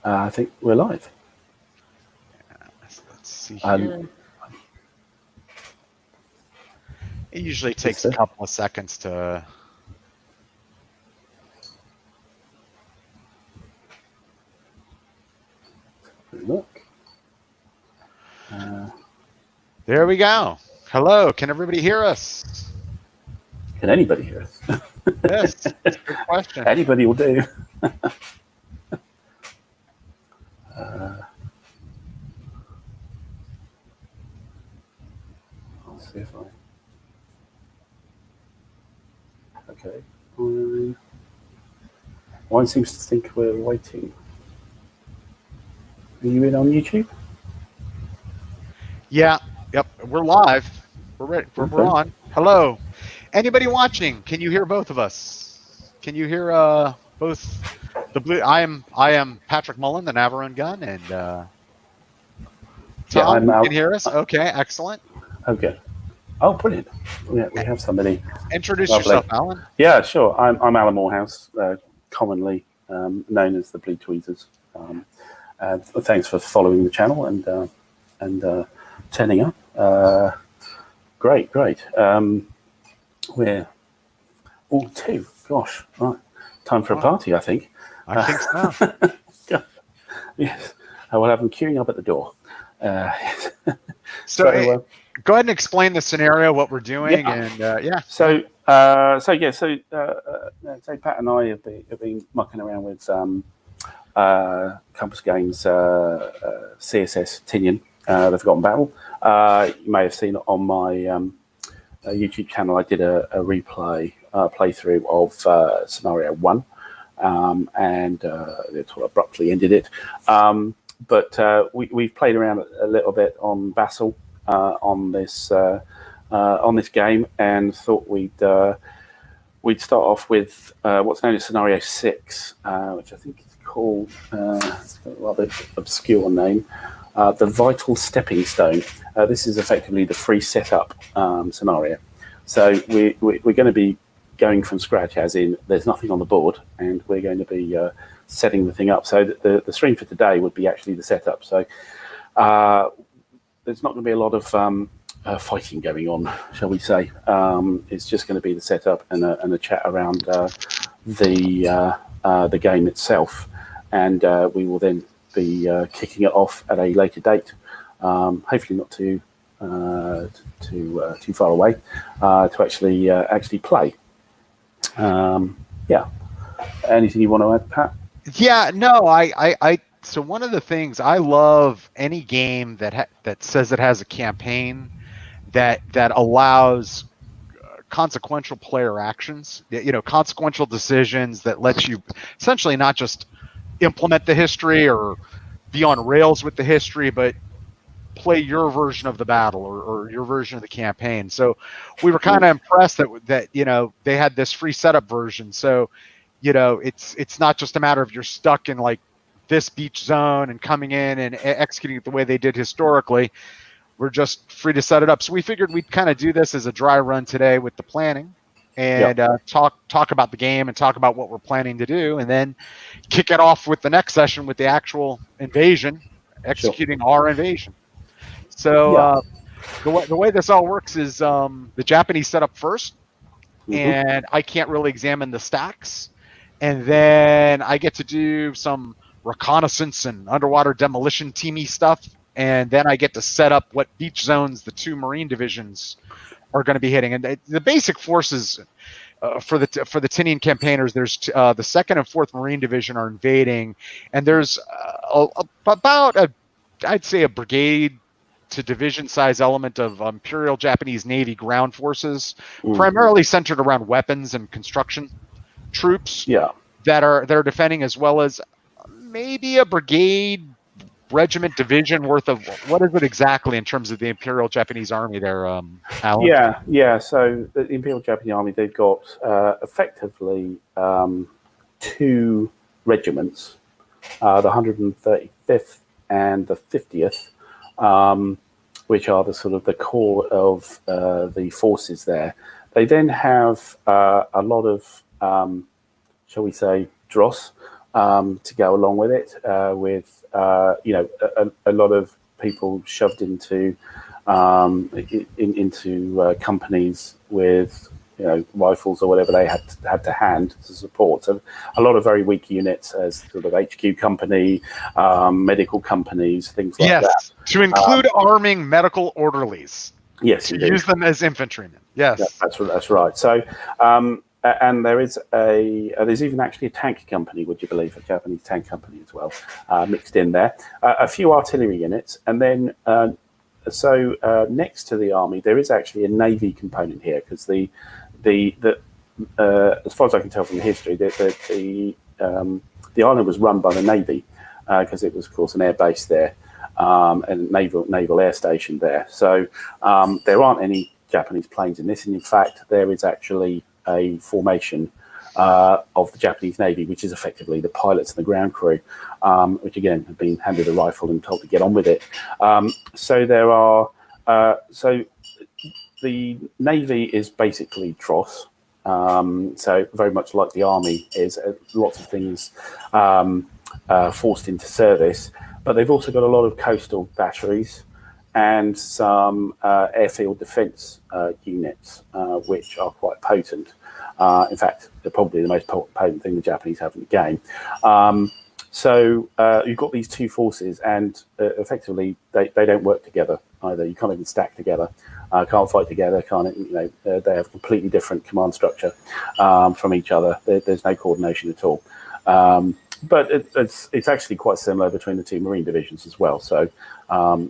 I think we're live. Let's see here. It usually takes a couple of seconds to... Look. There we go. Hello. Can everybody hear us? Can anybody hear us? Yes. That's a good question. Anybody will do. I'll see if okay. One seems to think we're waiting. Are you in on YouTube? Yeah. Yep. We're live. We're ready. We're on. Hello. Anybody watching? Can you hear both of us? Can you hear both the blue? I am Patrick Mullen, the Navarone gun, and Tom. You can hear us. Okay. Excellent. Okay. Oh, brilliant. Yeah, we have somebody. Introduce yourself, Alan. Yeah, sure. I'm Alan Morehouse, commonly known as the Blue Tweezers. Thanks for following the channel and turning up. Great. We're all two. Gosh, right. Time for a party, I think. I think so. Yes. I will have them queuing up at the door. So go ahead and explain the scenario, what we're doing, and yeah. So Pat and I have been mucking around with Compass Games CSS Tinian, the Forgotten Battle. You may have seen it on my YouTube channel. I did a replay playthrough of Scenario 1, and it sort of abruptly ended it. But we've played around a little bit on Vassal on this game, and thought we'd start off with what's known as Scenario 6, which I think is called, it's got a rather obscure name, the Vital Stepping Stone. This is effectively the free setup scenario. So we're going to be going from scratch, as in there's nothing on the board, and we're going to be setting the thing up. So the stream for today would be actually the setup. So there's not going to be a lot of fighting going on, shall we say. It's just going to be the setup and a chat around the game itself, and we will then be kicking it off at a later date, hopefully not too far away, to actually play. Yeah. Anything you want to add, Pat? Yeah, no, I so one of the things I love, any game that says it has a campaign that allows consequential player actions, consequential decisions that lets you essentially not just implement the history or be on rails with the history, but play your version of the battle or your version of the campaign. So we were kind of impressed that they had this free setup version. So it's not just a matter of you're stuck in like this beach zone and coming in and executing it the way they did historically. We're just free to set it up. So we figured we'd kind of do this as a dry run today with the planning, and talk about the game and talk about what we're planning to do, and then kick it off with the next session with the actual invasion, executing our invasion. So the way this all works is the Japanese set up first, and I can't really examine the stacks. And then I get to do some reconnaissance and underwater demolition teamy stuff. And then I get to set up what beach zones the two Marine divisions are going to be hitting. And the basic forces for the Tinian campaigners, there's the 2nd and 4th Marine Division are invading. And there's about I'd say a brigade to division size element of Imperial Japanese Navy ground forces, primarily centered around weapons and construction troops that are defending, as well as maybe a brigade, regiment, division worth of, what is it exactly in terms of the Imperial Japanese Army there, Alan? Yeah. So the Imperial Japanese Army, they've got effectively 2 regiments, the 135th and the 50th, which are the sort of the core of the forces there. They then have a lot of, shall we say, dross, to go along with it, with a lot of people shoved into companies with rifles or whatever they had to hand to support. So a lot of very weak units as sort of HQ company, medical companies, things like that. To include arming medical orderlies. Yes, to indeed. use them as infantrymen. Yes, yeah, that's right. So, and there's even actually a tank company, would you believe, a Japanese tank company as well, mixed in there. A few artillery units, and then next to the army, there is actually a navy component here because the as far as I can tell from the history, the island was run by the navy because it was, of course, an air base there. And naval air station there. So there aren't any Japanese planes in this, and in fact there is actually a formation of the Japanese Navy, which is effectively the pilots and the ground crew, which again have been handed a rifle and told to get on with it. So the Navy is basically TROS, so very much like the Army is, lots of things forced into service. But they've also got a lot of coastal batteries and some airfield defence units, which are quite potent. In fact, they're probably the most potent thing the Japanese have in the game. So you've got these two forces, and effectively they don't work together either. You can't even stack together. Can't fight together. They have completely different command structure from each other. There's no coordination at all. But it's actually quite similar between the two marine divisions as well. So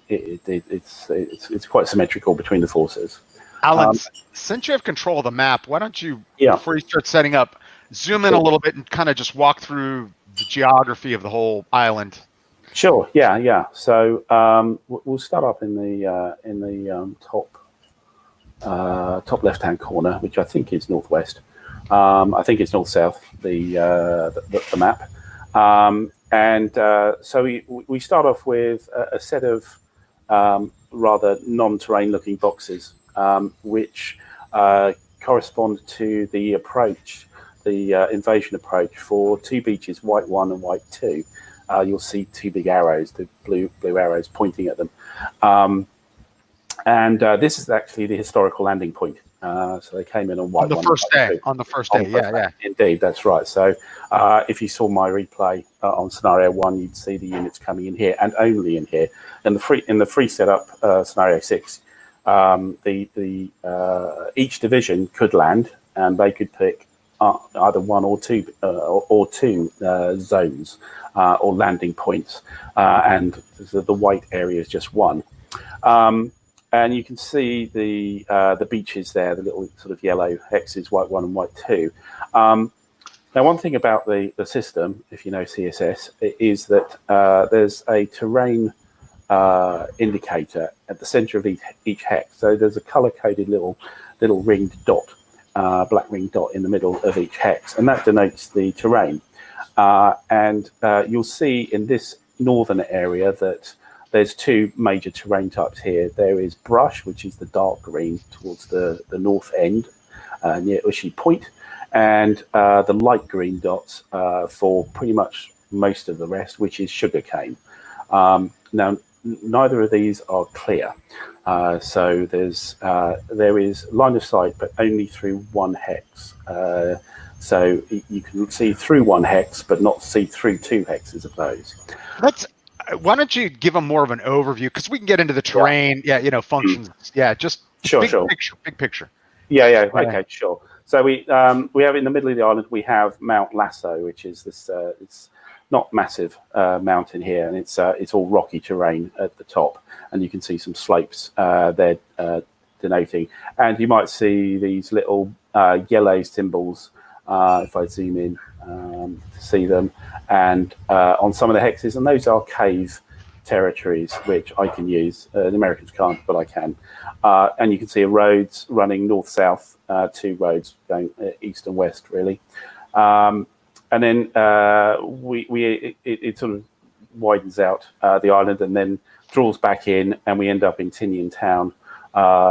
it's quite symmetrical between the forces. Alan, since you have control of the map, why don't you, before you start setting up, zoom in a little bit and kind of just walk through the geography of the whole island? Sure. Yeah. So we'll start up in the top left-hand corner, which I think is northwest. I think it's north-south. The map. So we start off with a set of rather non-terrain looking boxes, which correspond to the approach, the invasion approach for two beaches, White 1 and White 2. You'll see two big arrows, the blue arrows pointing at them. This is actually the historical landing point. So they came in on White 1. On the first day, yeah. Indeed, that's right. So if you saw my replay on scenario 1, you'd see the units coming in here and only in here. In the free setup scenario 6, each division could land, and they could pick either one or two zones or landing points, and the white area is just one. And you can see the beaches there, the little sort of yellow hexes, White 1 and White 2. Now, one thing about the system, if you know CSS, is that there's a terrain indicator at the center of each hex. So there's a color-coded little ringed dot, black ringed dot in the middle of each hex, and that denotes the terrain. And you'll see in this northern area that there's two major terrain types here. There is brush, which is the dark green towards the north end near Ushi Point, and the light green dots for pretty much most of the rest, which is sugarcane. Now, neither of these are clear. So there is line of sight, but only through one hex. So you can see through one hex, but not see through two hexes of those. Why don't you give them more of an overview? Because we can get into the terrain, functions. Yeah, just big picture. Yeah. Okay, sure. So we have in the middle of the island, we have Mount Lasso, which is this. It's not massive mountain here, and it's all rocky terrain at the top, and you can see some slopes there denoting. And you might see these little yellow symbols if I zoom in to see them, and on some of the hexes, and those are cave territories, which I can use. The Americans can't, but I can. And you can see roads running north-south, two roads going east and west, really. And then it sort of widens out the island and then draws back in, and we end up in Tinian town,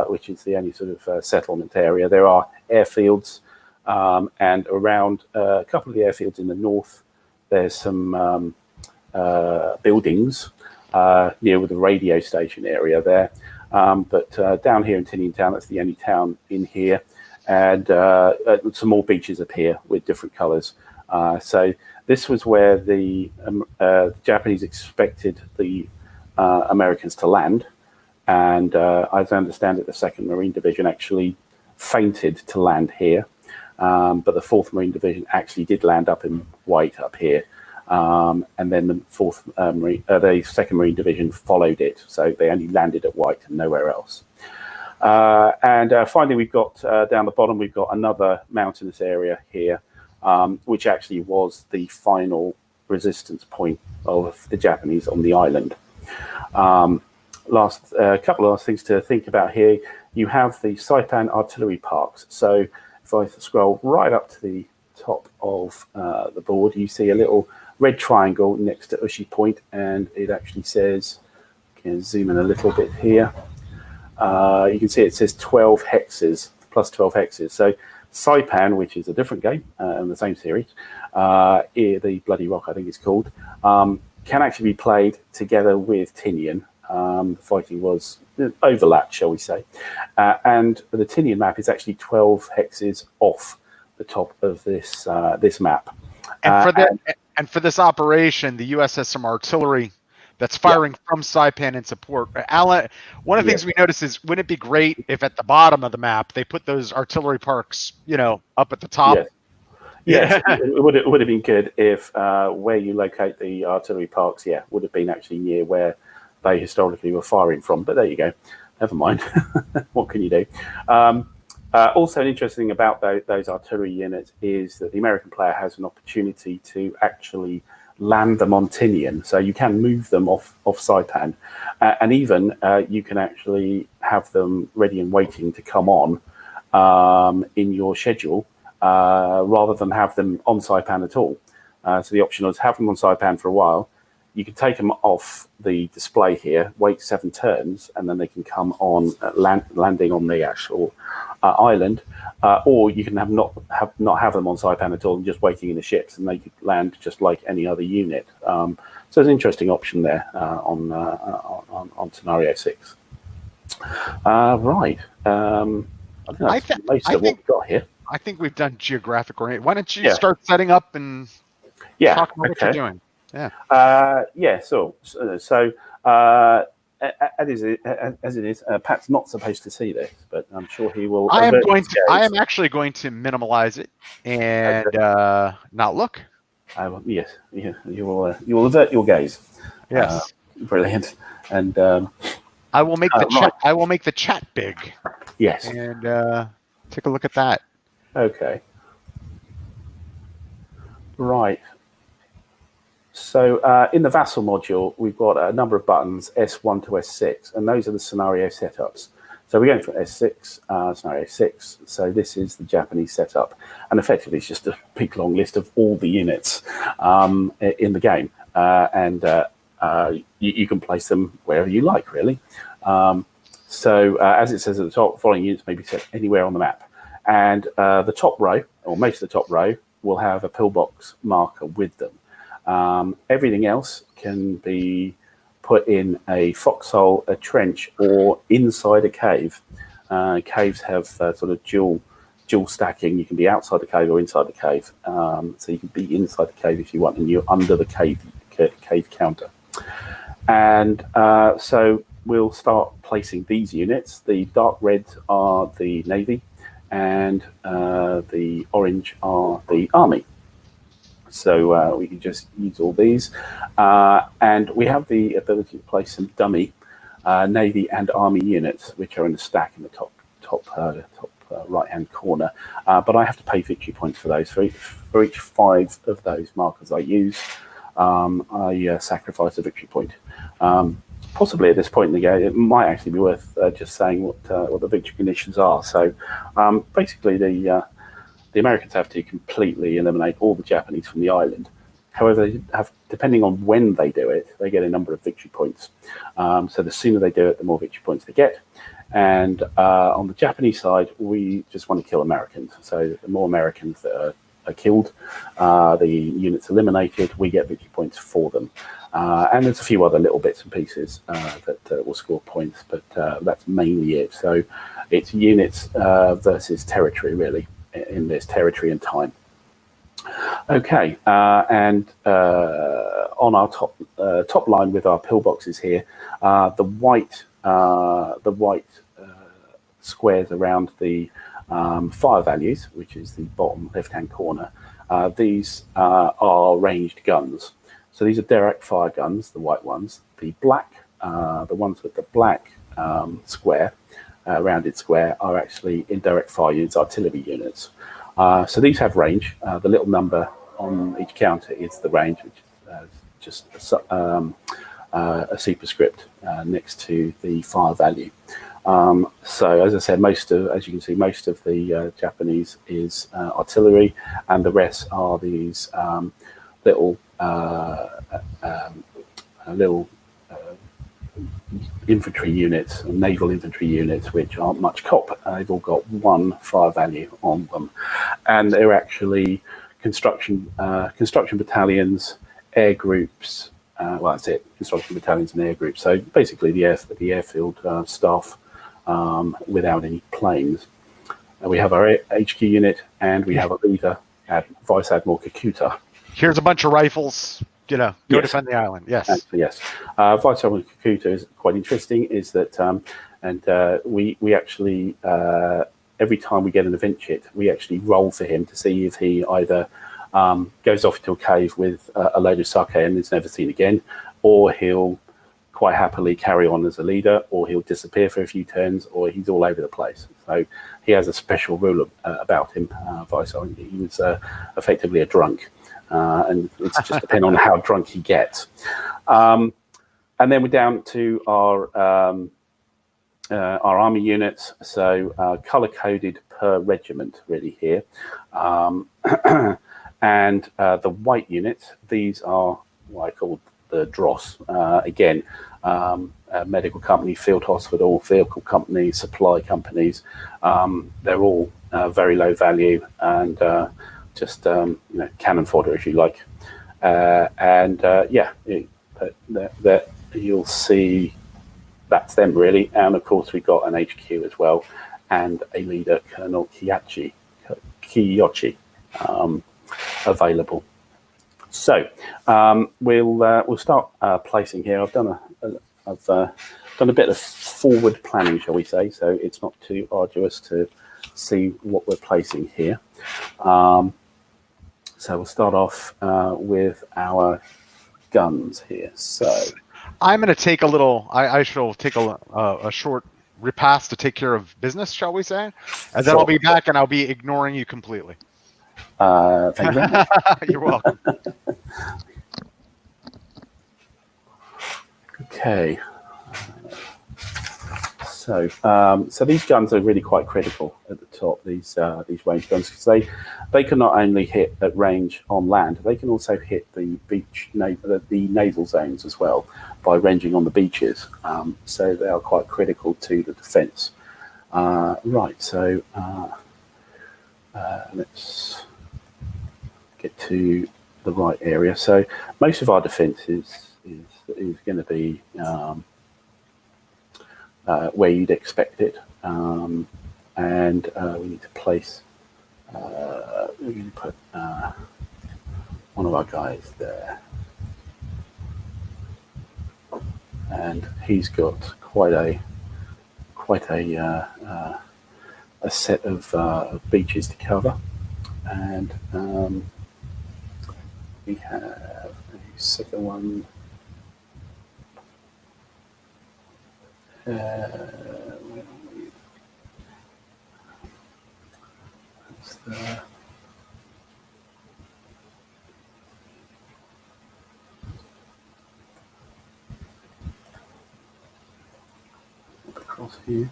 which is the only sort of settlement area. There are airfields, and around a couple of the airfields in the north, there's some buildings near with the radio station area there. But down here in Tinian town, that's the only town in here, and some more beaches appear with different colours. So this was where the Japanese expected the Americans to land, and as I understand it, the 2nd Marine Division actually feinted to land here, but the 4th Marine Division actually did land up in white up here. And then the 2nd Marine Division followed it, so they only landed at white and nowhere else. And finally, we've got down the bottom, we've got another mountainous area here, which actually was the final resistance point of the Japanese on the island. Couple of last things to think about here. You have the Saipan artillery parks. So if I scroll right up to the top of the board, you see a little red triangle next to Ushi Point, and it actually says, can zoom in a little bit here. You can see it says 12 hexes, plus 12 hexes. So Saipan, which is a different game in the same series, the Bloody Rock, I think it's called, can actually be played together with Tinian. The fighting was overlapped, shall we say. And the Tinian map is actually 12 hexes off the top of this this map. And for this operation, the U.S. has some artillery that's firing from Saipan in support. Alan, one of the things we noticed is, wouldn't it be great if at the bottom of the map they put those artillery parks, up at the top? Yes, it would have been good if where you locate the artillery parks, would have been actually near where they historically were firing from. But there you go. Never mind. What can you do? Also, an interesting thing about those artillery units is that the American player has an opportunity to actually land them on Tinian, so you can move them off Saipan, and even you can actually have them ready and waiting to come on in your schedule, rather than have them on Saipan at all. So the option is have them on Saipan for a while. You can take them off the display here, wait 7 turns, and then they can come on landing on the actual island, or you can not have them on Saipan at all and just waiting in the ships, and they could land just like any other unit. So there's an interesting option there on scenario 6. Right. I think that's most of what we've got here. I think we've done geographic orient. Why don't you start setting up and talk about what you're doing? So as it is, Pat's not supposed to see this, but I'm sure he will. I am actually going to minimize it and not look. Yes, you will avert your gaze. Yes, brilliant. And I will make the chat. I will make the chat big. Yes, and take a look at that. Okay. Right. So in the Vassal module, we've got a number of buttons, S1 to S6, and those are the scenario setups. So we're going for S6, scenario 6. So this is the Japanese setup. And effectively, it's just a big, long list of all the units in the game. You can place them wherever you like, really. So as it says at the top, following units may be set anywhere on the map. And the top row, or most of the top row, will have a pillbox marker with them. Everything else can be put in a foxhole, a trench, or inside a cave. Caves have sort of dual stacking. You can be outside the cave or inside the cave. So you can be inside the cave if you want, and you're under the cave counter. And so we'll start placing these units. The dark reds are the Navy, and the orange are the Army. So we can just use all these. And we have the ability to place some dummy Navy and Army units, which are in a stack in the top right-hand corner. But I have to pay victory points for those. For each 5 of those markers I use, I sacrifice a victory point. Possibly at this point in the game, it might actually be worth just saying what the victory conditions are. So basically, the Americans have to completely eliminate all the Japanese from the island. However, they have, depending on when they do it, they get a number of victory points. So the sooner they do it, the more victory points they get. And on the Japanese side, we just want to kill Americans. So the more Americans that killed, the units eliminated, we get victory points for them. And there's a few other little bits and pieces that will score points, but that's mainly it. So it's units versus territory, really, in this territory and time. Okay, and on our top line with our pillboxes here, the white squares around the fire values, which is the bottom left-hand corner. These are ranged guns. So these are direct fire guns, the white ones. The black, the ones with the black square, rounded square, are actually indirect fire units, artillery units. So these have range. The little number on each counter is the range, which is just a superscript next to the fire value. So as I said, as you can see, most of the Japanese is artillery, and the rest are these little infantry units, naval infantry units, which aren't much cop. They've all got one fire value on them, and they're actually construction battalions, air groups. Well, that's it. Construction battalions and air groups. So basically, the airfield staff without any planes. We have our HQ unit, and we have a leader, Vice Admiral Kakuta. Here's a bunch of rifles. Go defend the island. Yes. Actually, yes. Vice Admiral Kakuta is quite interesting. Is that we actually every time we get an event chit, we actually roll for him to see if he either goes off into a cave with a load of sake and is never seen again, or he'll quite happily carry on as a leader, or he'll disappear for a few turns, or he's all over the place. So he has a special rule about him. Vice, he was effectively a drunk. And it's just depending on how drunk he gets. And then we're down to our army units, so color-coded per regiment, really, here. And the white units, these are what I call the dross. Again, medical company, field hospital, vehicle company, supply companies. They're all very low value and just cannon fodder, if you like, you'll see that's them, really. And of course we've got an HQ as well, and a leader, Colonel Kiyoshi, available. So we'll start placing here. I've done a bit of forward planning, shall we say, so it's not too arduous to see what we're placing here. So we'll start off with our guns here. So I'm going to take a little. I shall take a short repast to take care of business, shall we say, and then I'll be back and I'll be ignoring you completely. Thank you. You're welcome. Okay. So these guns are really quite critical at the top. These range guns, because they can not only hit at range on land, they can also hit the beach, the naval zones as well by ranging on the beaches. So they are quite critical to the defence. Right. So let's get to the right area. So most of our defence is going to be where you'd expect it, and we need to place. We're going to put one of our guys there, and he's got quite a set of beaches to cover, and we have a second one. Where are we? That's there. Across here.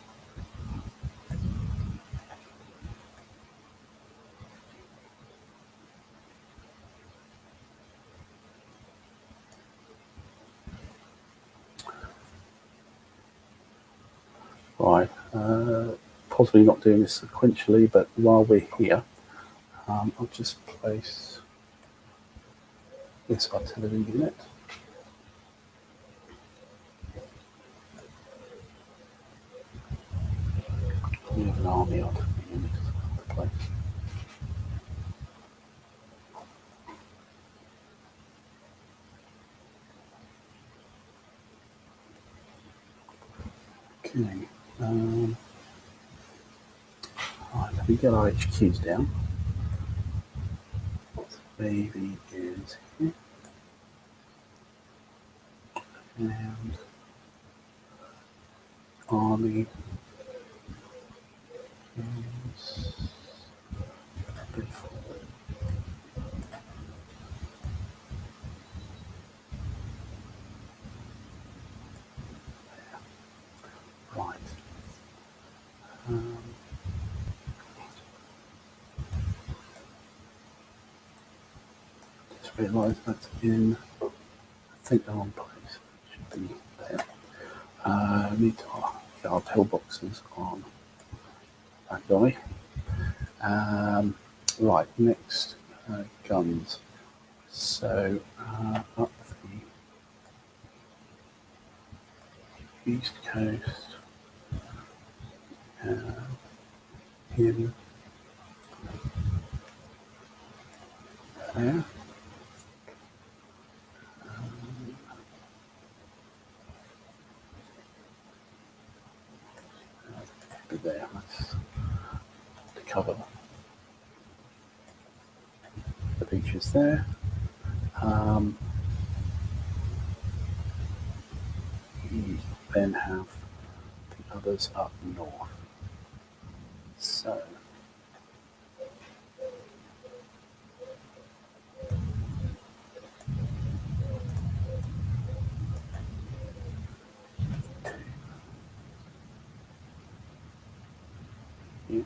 Right, possibly not doing this sequentially, but while we're here, I'll just place this artillery unit. We have an army artillery unit as well to place. Okay. Right, let me get our HQs down. Navy is here. And Army is before. Right. Just realised that's in, I think, the wrong place. It should be there. Need to get our pillboxes on that guy. Right, next guns. So up the east coast, him there. Be there. That's to cover the beaches there. You then have the others up north. So yeah.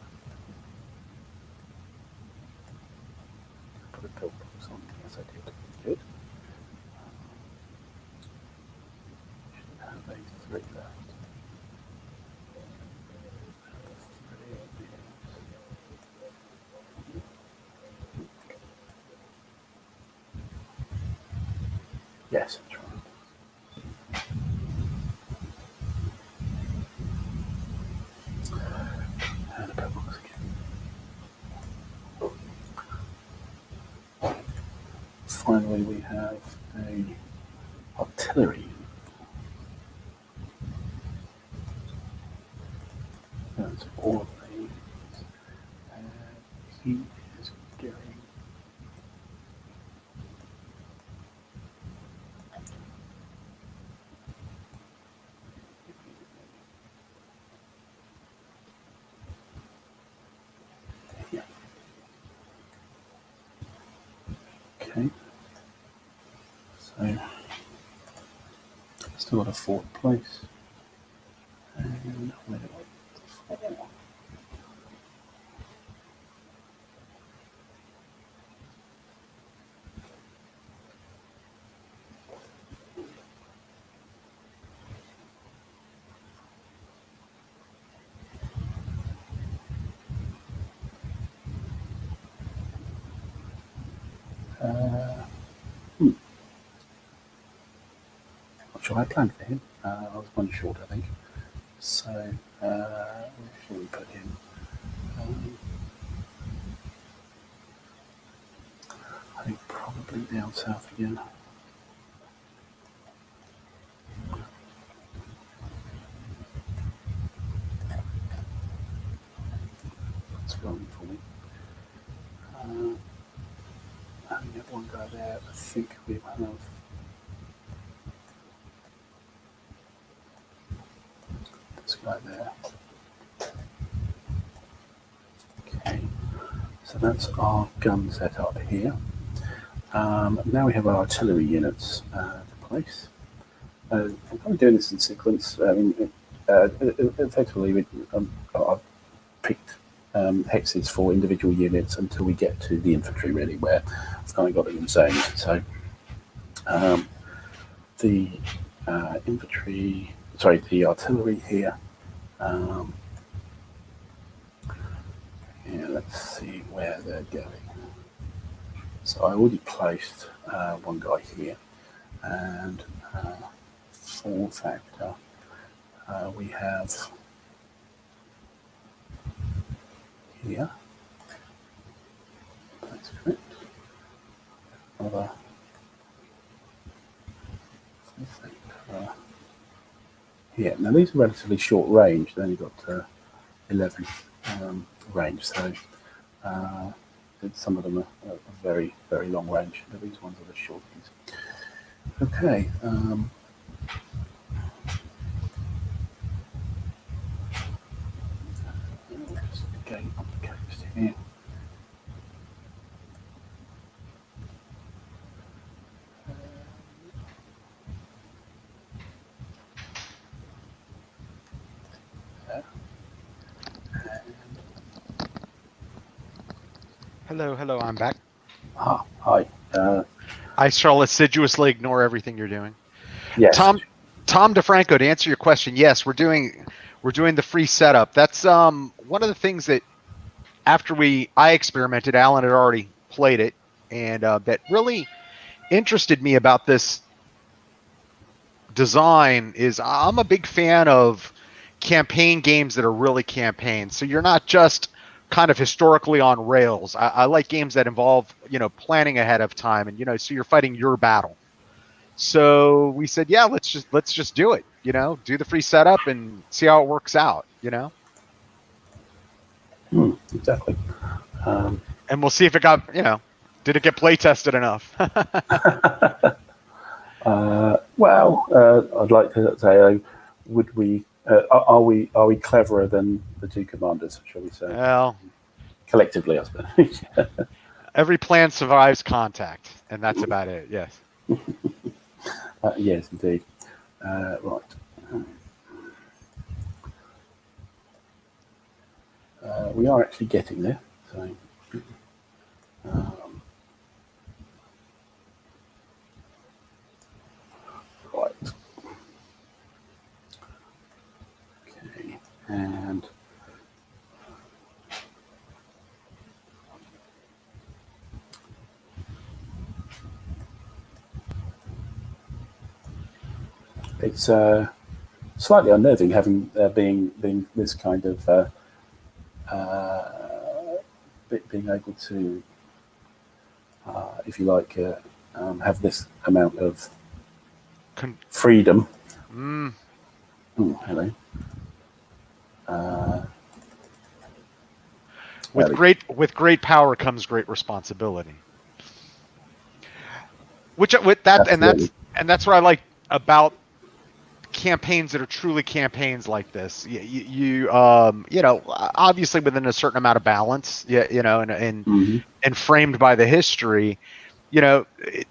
Put a pillbox on. Yes, I did. Good. Should have a 3 left. Yes, that's right. And a pillbox again. Finally, we have a artillery. That's all of these. And he is getting here. Okay. So still got a 4th place. And where do I put the 4? Not sure I planned for him. I was 1 short, I think. So, where should we put him? I think probably down south again. That's going for me. I think that one guy there, I think we have this guy there. Okay, so that's our gun set up here. Now we have our artillery units to place. I'm kind of doing this in sequence. I mean, effectively, I've picked hexes for individual units until we get to the infantry, really, where I've kind of got them in zones. So the infantry, sorry, the artillery here. Yeah, let's see where they're going. So I already placed one guy here, and form factor we have here. That's correct. Another form factor here. Now these are relatively short range. They only got 11 range, so some of them are very, very long range. But these ones are the shorties. Okay. Just getting up the coast here. Hello, I'm back. Hi. I shall assiduously ignore everything you're doing. Yes. Tom DeFranco, to answer your question, yes, we're doing the free setup. That's one of the things that after I experimented, Alan had already played it, and that really interested me about this design is I'm a big fan of campaign games that are really campaigns. So you're not just kind of historically on rails. I like games that involve, planning ahead of time, and so you're fighting your battle. So we said, yeah, let's just do it. Do the free setup and see how it works out. Exactly. And we'll see if it got, did it get play tested enough? Well, I'd like to say, would we? Are we cleverer than the two commanders? Shall we say? Well, collectively, I suppose. Every plan survives contact, and that's about it. Yes. Yes, indeed. Right. We are actually getting there. So. Right. Okay. And. It's slightly unnerving having being this kind of being able to, if you like, have this amount of freedom. Mm. Oh, hello. With great power comes great responsibility. That's what I like about campaigns that are truly campaigns like this. You obviously within a certain amount of balance, and framed by the history, there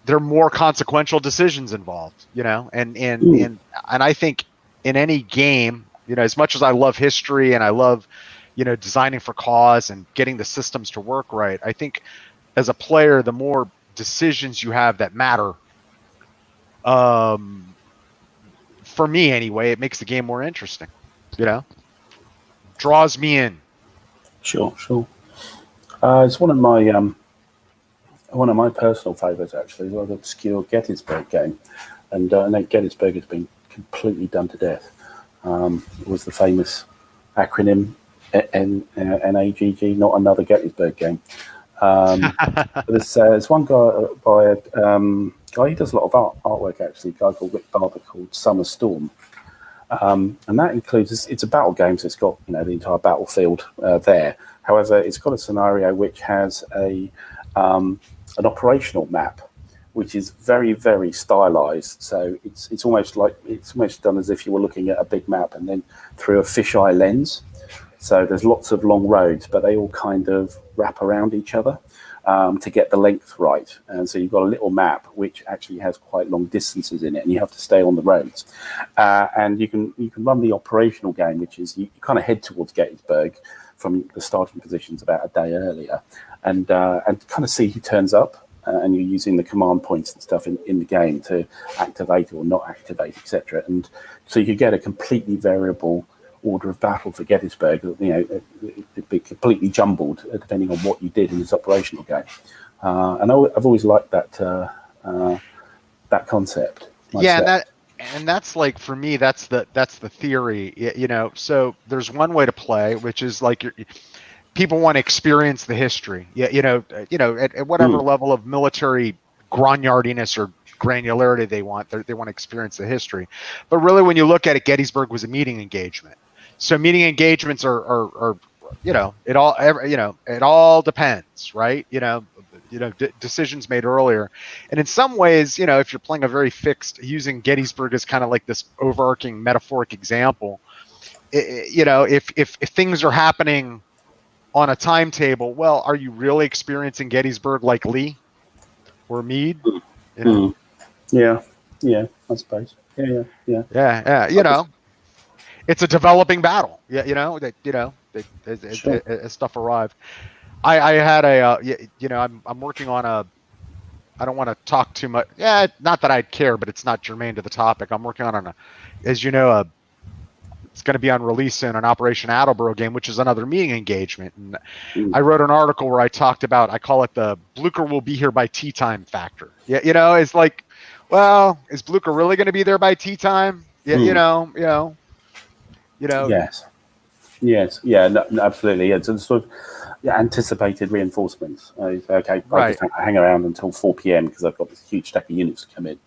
are more consequential decisions involved, and I think in any game, as much as I love history and I love, designing for cause and getting the systems to work right, I think as a player, the more decisions you have that matter, for me anyway, it makes the game more interesting, draws me in. Sure. It's one of my personal favorites, actually, the obscure Gettysburg game, and Gettysburg has been completely done to death. It was the famous acronym NAGG, not another Gettysburg game. There's one guy by a guy, he does a lot of artwork, actually, a guy called Rick Barber, called Summer Storm. And that includes, it's a battle game, so it's got the entire battlefield there. However, it's got a scenario which has an operational map, which is very, very stylized. So it's almost done as if you were looking at a big map and then through a fisheye lens. So there's lots of long roads, but they all kind of wrap around each other to get the length right. And so you've got a little map which actually has quite long distances in it, and you have to stay on the roads. And you can run the operational game, which is you kind of head towards Gettysburg from the starting positions about a day earlier, and kind of see who turns up. And you're using the command points and stuff in the game to activate or not activate, etc. And so you could get a completely variable order of battle for Gettysburg. It'd be completely jumbled depending on what you did in this operational game. And I've always liked that concept myself. Yeah, and that's like, for me, that's the theory. So there's one way to play, which is like people want to experience the history. Yeah, at whatever level of military grognardiness or granularity they want to experience the history. But really, when you look at it, Gettysburg was a meeting engagement. So meeting engagements are it all depends, right? Decisions made earlier, and in some ways, if you're playing a very fixed, using Gettysburg as kind of like this overarching metaphoric example, if things are happening on a timetable, well, are you really experiencing Gettysburg like Lee or Meade? Yeah, I suppose. Yeah. It's a developing battle. Sure. As stuff arrived. I had I'm working on I don't want to talk too much. Yeah, not that I'd care, but it's not germane to the topic. I'm working on it's going to be on release in an Operation Attleboro game, which is another meeting engagement. And I wrote an article where I talked about, I call it the Blucher will be here by tea time factor. Yeah, it's like, well, is Blucher really going to be there by tea time? Yeah, Yes. Yeah. No, absolutely. Yeah. So sort of anticipated reinforcements. Okay, right. I'll just hang around until 4 p.m. because I've got this huge stack of units to come in.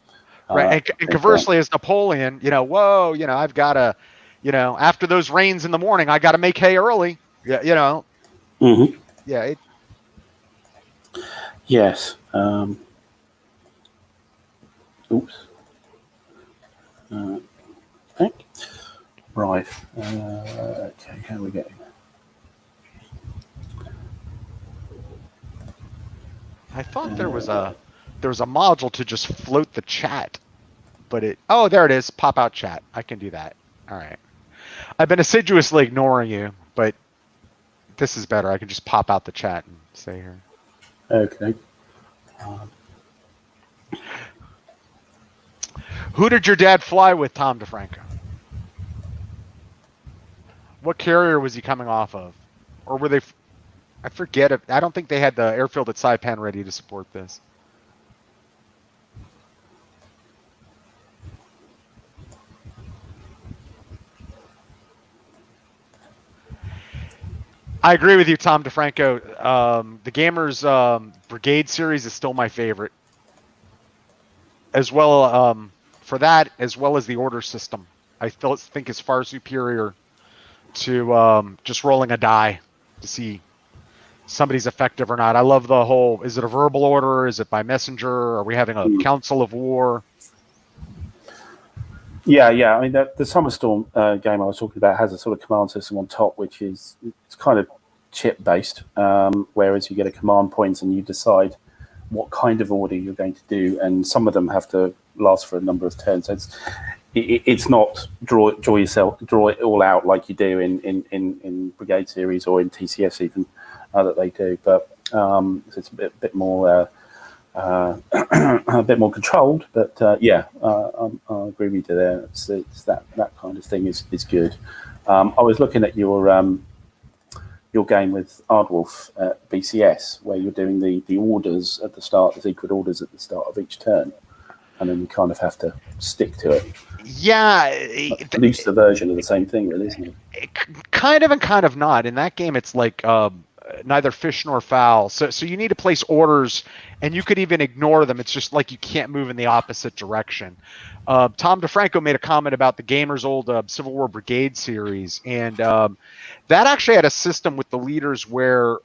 Right. And conversely, as Napoleon, I've got to, after those rains in the morning, I got to make hay early. Yeah. Yeah. Yes. Oops. Okay. Right. Okay. How are we getting? I thought there was a module to just float the chat, but there it is. Pop out chat. I can do that. All right. I've been assiduously ignoring you, but this is better. I can just pop out the chat and say here. Okay. Who did your dad fly with, Tom DeFranco? What carrier was he coming off of? Or were they... I forget. I don't think they had the airfield at Saipan ready to support this. I agree with you, Tom DeFranco. The Gamers Brigade series is still my favorite. As well, for that, as well as the order system. I think is far superior to just rolling a die to see somebody's effective or not. I love the whole, is it a verbal order? Is it by messenger? Are we having a council of war? Yeah. I mean, the Summer Storm game I was talking about has a sort of command system on top, which is it's kind of chip based, whereas you get a command point and you decide what kind of order you're going to do, and some of them have to last for a number of turns. So it's not draw it all out like you do in Brigade series or in TCS even that they do, but it's a bit more a bit more controlled. But I agree with you there. It's that kind of thing is good. I was looking at your game with Ardwolf at BCS, where you're doing the orders at the start, the secret orders at the start of each turn, and then you kind of have to stick to it. Yeah, at least the version of the same thing, really, isn't it? Kind of and kind of not. In that game, it's like neither fish nor fowl. So you need to place orders, and you could even ignore them. It's just like you can't move in the opposite direction. Tom DeFranco made a comment about the Gamers' old Civil War Brigade series, and that actually had a system with the leaders where,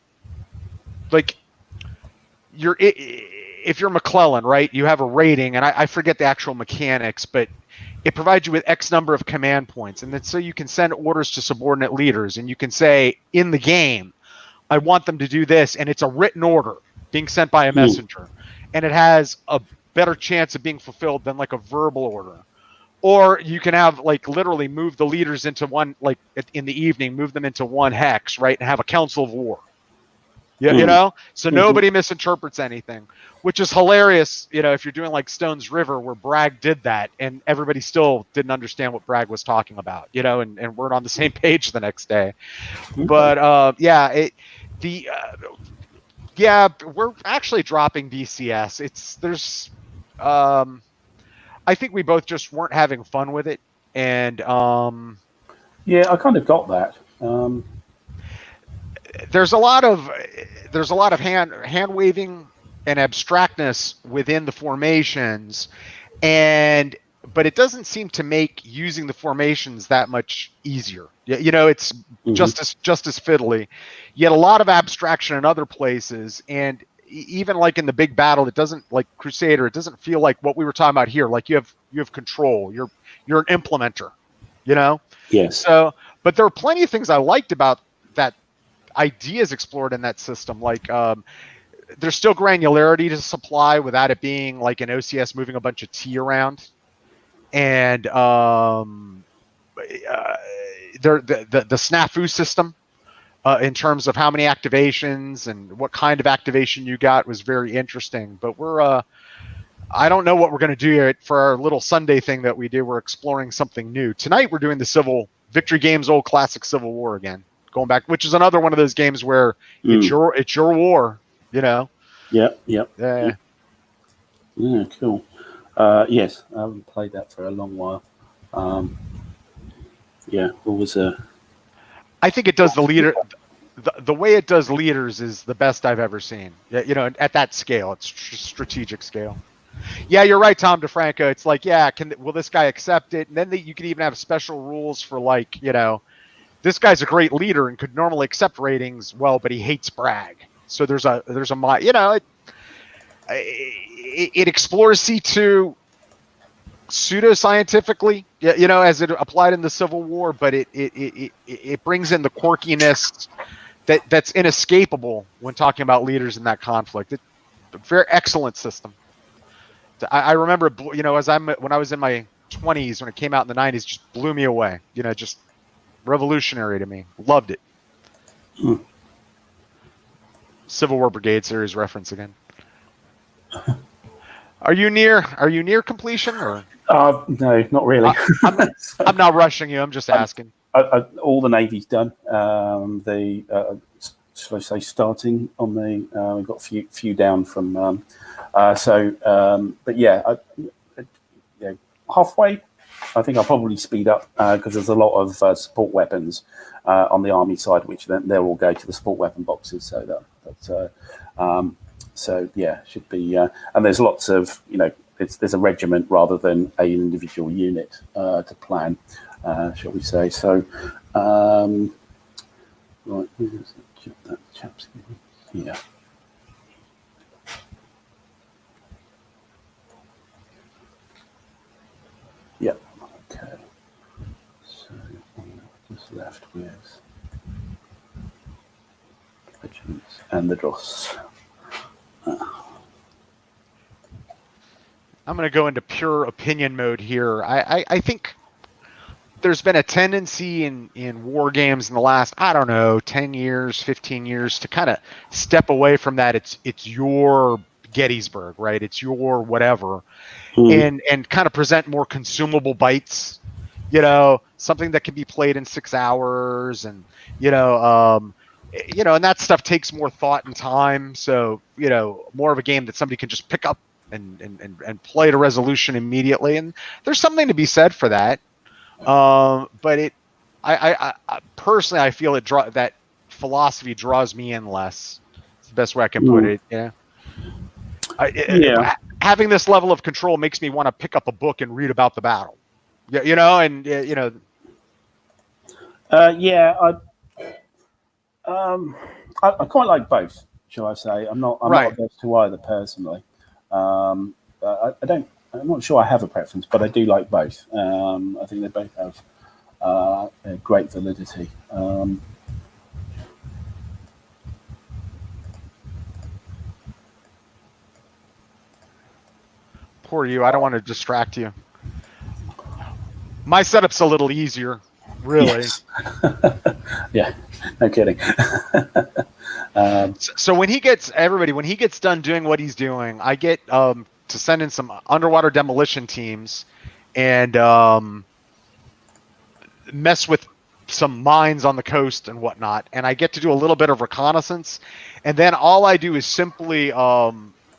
like, if you're McClellan, right, you have a rating, and I forget the actual mechanics, but it provides you with X number of command points, and then so you can send orders to subordinate leaders, and you can say in the game, I want them to do this, and it's a written order being sent by a messenger, and it has a better chance of being fulfilled than like a verbal order. Or you can have, like, literally move the leaders into one, like in the evening, move them into one hex, right, and have a council of war. Yeah, you know, so nobody misinterprets anything, which is hilarious. You know, if you're doing like Stone's River, where Bragg did that, and everybody still didn't understand what Bragg was talking about, you know, and weren't on the same page the next day. But Yeah, we're actually dropping BCS. I think we both just weren't having fun with it, and Yeah, I kind of got that. there's a lot of hand waving and abstractness within the formations, and but it doesn't seem to make using the formations that much easier. It's just as fiddly. Yet a lot of abstraction in other places, and even like in the big battle, it doesn't, like Crusader, it doesn't feel like what we were talking about here. Like you have control. You're an implementer. Yes. So, but there are plenty of things I liked about that ideas explored in that system. Like there's still granularity to supply without it being like an OCS moving a bunch of T around. And the snafu system in terms of how many activations and what kind of activation you got was very interesting. But I don't know what we're going to do for our little Sunday thing that we do. We're exploring something new. Tonight we're doing the Victory Games old classic Civil War again. Going back, which is another one of those games where it's your war, Yep. Yeah, cool. Yes, I haven't played that for a long while. Always I think it does the leader. The way it does leaders is the best I've ever seen. At that scale, it's strategic scale. Yeah, you're right, Tom DeFranco. It's like, will this guy accept it? And then you could even have special rules for like, this guy's a great leader and could normally accept ratings well, but he hates brag. So there's a it explores C2 pseudoscientifically, as it applied in the Civil War, but it brings in the quirkiness that's inescapable when talking about leaders in that conflict. It's a very excellent system. I remember, when I was in my 20s, when it came out in the 90s, just blew me away. Just revolutionary to me. Loved it. Civil War Brigade series reference again. Are you near completion or? No, not really. I'm not rushing you. I'm just asking. All the Navy's done. Shall I say, starting on the we've got a few down from. But yeah, halfway. I think I'll probably speed up because there's a lot of support weapons on the army side, which then they'll all go to the support weapon boxes. So yeah, should be. And there's lots of there's a regiment rather than an individual unit to plan, shall we say? So right, that chap's here. Yep. Okay. So just left with regiments and the dross. I'm going to go into pure opinion mode here. I think there's been a tendency in war games in the last, 10 years, 15 years to kind of step away from that. It's your Gettysburg, right? It's your whatever. And kind of present more consumable bites, something that can be played in 6 hours, and and that stuff takes more thought and time. So more of a game that somebody can just pick up and play to resolution immediately. And there's something to be said for that. But I personally, I feel that philosophy draws me in less. It's the best way I can put it. Having this level of control makes me want to pick up a book and read about the battle. I quite like both, shall I say? I'm not opposed to either personally. I'm not sure I have a preference, but I do like both. I think they both have great validity. Poor you. I don't want to distract you. My setup's a little easier, really. Yes. Yeah, no kidding. So when he gets done doing what he's doing, I get to send in some underwater demolition teams and mess with some mines on the coast and whatnot, and I get to do a little bit of reconnaissance, and then all I do is simply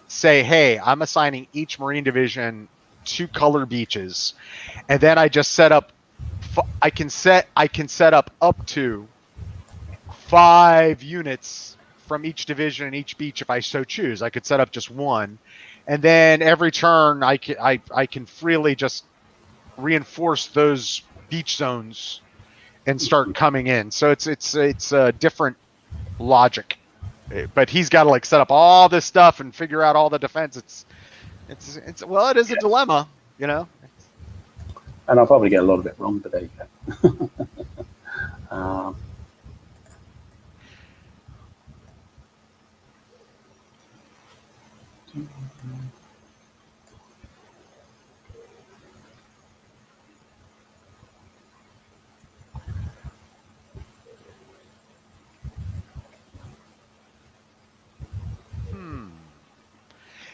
say, hey, I'm assigning each Marine division 2 color beaches, and then I just set up. I can set up to 5 units from each division and each beach if I so choose. I could set up just 1, and then every turn I can freely just reinforce those beach zones and start coming in. So it's a different logic, but he's got to like set up all this stuff and figure out all the defense. It's well, it is a dilemma, you know. And I'll probably get a lot of it wrong, but there you go.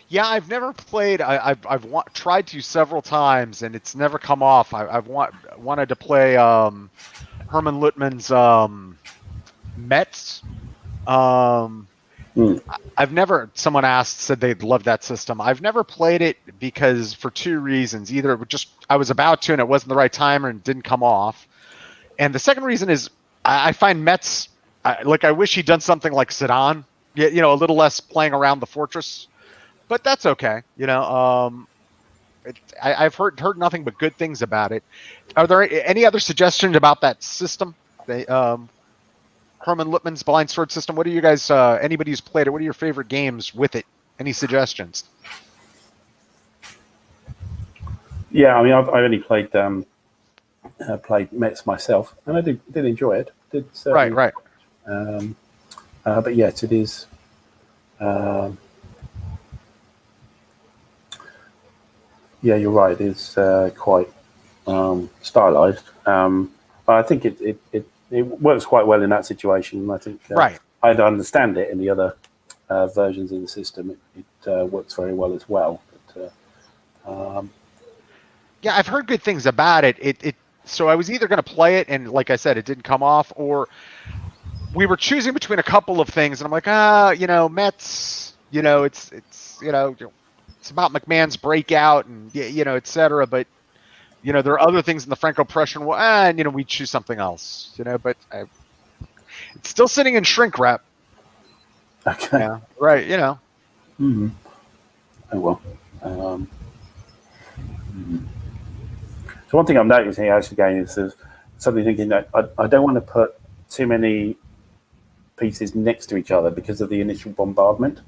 Yeah, I've never played. I've tried to several times, and it's never come off. I've wanted to play Herman Luttmann's Mets. I've never. Someone said they'd love that system. I've never played it because for 2 reasons. Either I was about to, and it wasn't the right time, and it didn't come off. And the second reason is I find Mets I wish he'd done something like Sedan. You know, a little less playing around the fortress. But that's okay. You know, I've heard nothing but good things about it. Are there any other suggestions about that system? Herman Luttmann's blind sword system. What are you guys? Anybody who's played it? What are your favorite games with it? Any suggestions? Yeah, I mean, I've only played Mets myself, and I did enjoy it. Right. But yes, it is. Yeah, you're right. It's quite stylized. But I think it works quite well in that situation. I think right. I understand it in the other versions of the system. It works very well as well. But, yeah, I've heard good things about it. So I was either going to play it, and like I said, it didn't come off, or we were choosing between a couple of things, and I'm like, you know, Mets, you know, it's you know, it's about McMahon's breakout and you know, et cetera. But you know, there are other things in the Franco-Prussian War, and you know, we choose something else. You know, but it's still sitting in shrink wrap. okay. Yeah. Right. You know. Mm-hmm. Oh well. So one thing I'm noticing actually again is suddenly thinking that I don't want to put too many pieces next to each other because of the initial bombardment.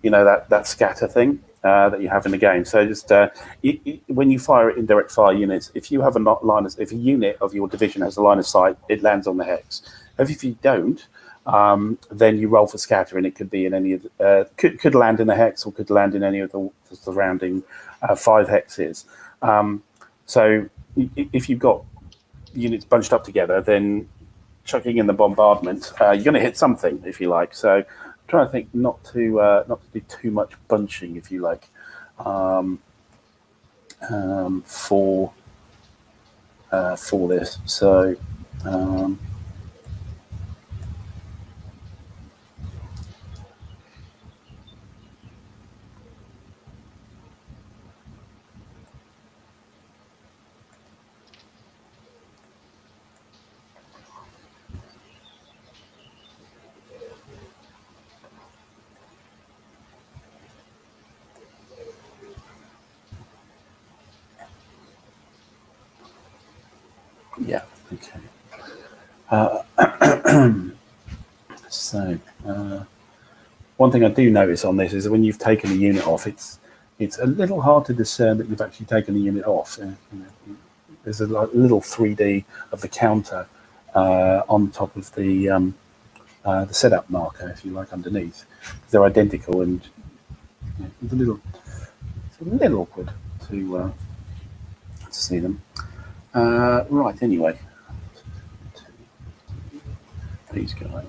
You know, that scatter thing that you have in the game. So just when you fire indirect fire units, if you have if a unit of your division has a line of sight, it lands on the hex. If you don't, then you roll for scatter, and it could be in any of could land in the hex or could land in any of the surrounding 5 hexes. So if you've got units bunched up together, then chucking in the bombardment, you're going to hit something, if you like. So I'm trying to think not to do too much bunching, if you like, for this. So yeah, okay. So one thing I do notice on this is that when you've taken a unit off, it's a little hard to discern that you've actually taken the unit off. You know, there's a little 3D of the counter on top of the setup marker, if you like, underneath. They're identical, and you know, it's a little awkward to see them. Right, anyway. These guys.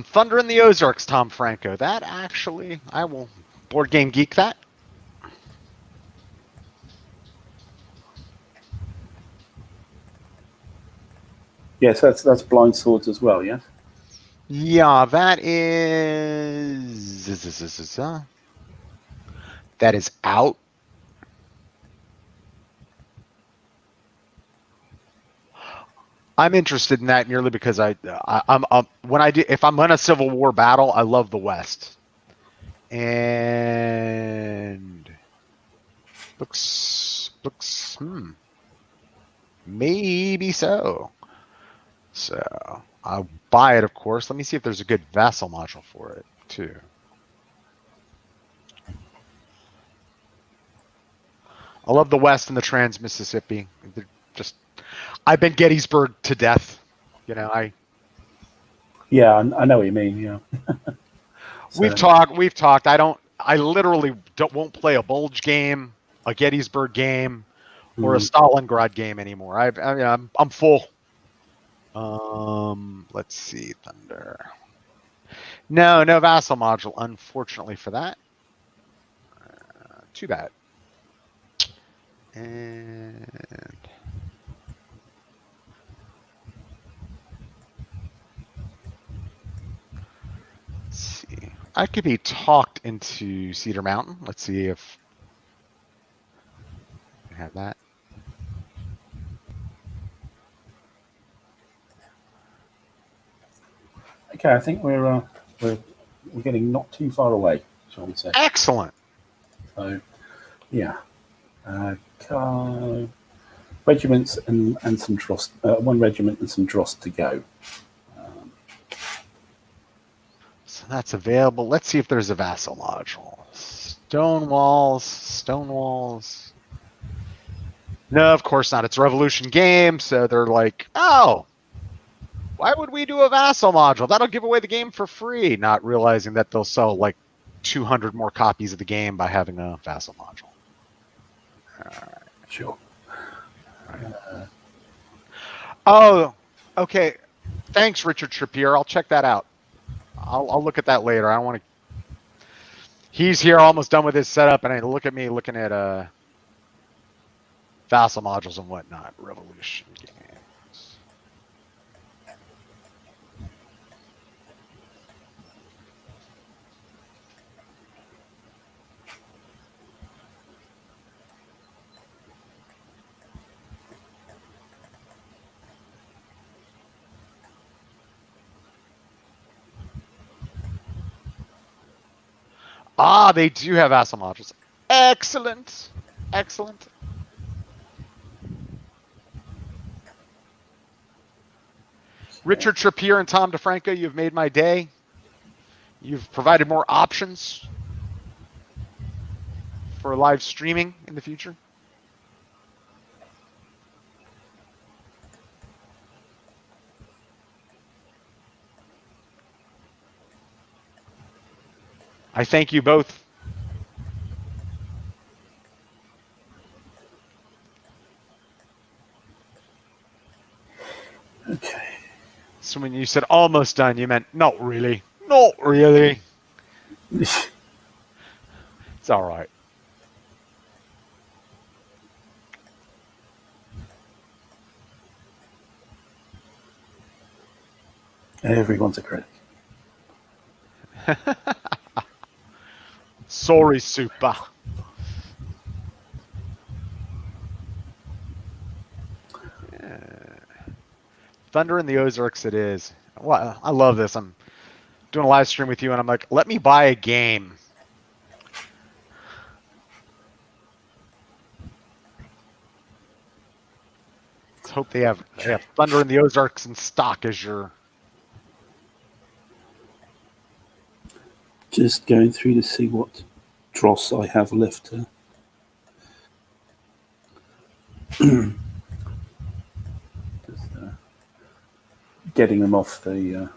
Thunder in the Ozarks, Tom Franco. That actually, I will board game geek that. Yes, that's blind swords as well. Yes. Yeah, that is out. I'm interested in that merely because I'm if I'm in a Civil War battle, I love the West, and looks maybe so. So I'll buy it, of course. Let me see if there's a good vassal module for it too. I love the West and the Trans-Mississippi. They're just, I've been Gettysburg to death. You know, Yeah, I know what you mean. Yeah. We've talked. I literally won't play a Bulge game, a Gettysburg game, or a Stalingrad game anymore. I'm full. Let's see, Thunder. No vassal module, unfortunately for that. Too bad. And let's see. I could be talked into Cedar Mountain. Let's see if I have that. Okay, I think we're getting not too far away, shall we say? Excellent. So, yeah, regiments and some dross. One regiment and some dross to go. So that's available. Let's see if there's a vassal module. Stone walls. No, of course not. It's a Revolution game, so they're like, oh, why would we do a vassal module? That'll give away the game for free. Not realizing that they'll sell like 200 more copies of the game by having a vassal module. All right. Sure. Oh, okay. Thanks, Richard Trippier. I'll check that out. I'll look at that later. I don't want to. He's here, almost done with his setup, and I look at me looking at vassal modules and whatnot. Revolution games. Ah, they do have vassal modules. Excellent. Richard Trippier and Tom DeFranco, you've made my day. You've provided more options for live streaming in the future. I thank you both. Okay. So when you said almost done, you meant not really. Not really. It's all right. Everyone's a critic. Sorry, super. Yeah. Thunder in the Ozarks it is. Well, I love this. I'm doing a live stream with you, and I'm like, let me buy a game. Let's hope they have Thunder in the Ozarks in stock as your... Just going through to see what dross I have left. Just, getting them off the...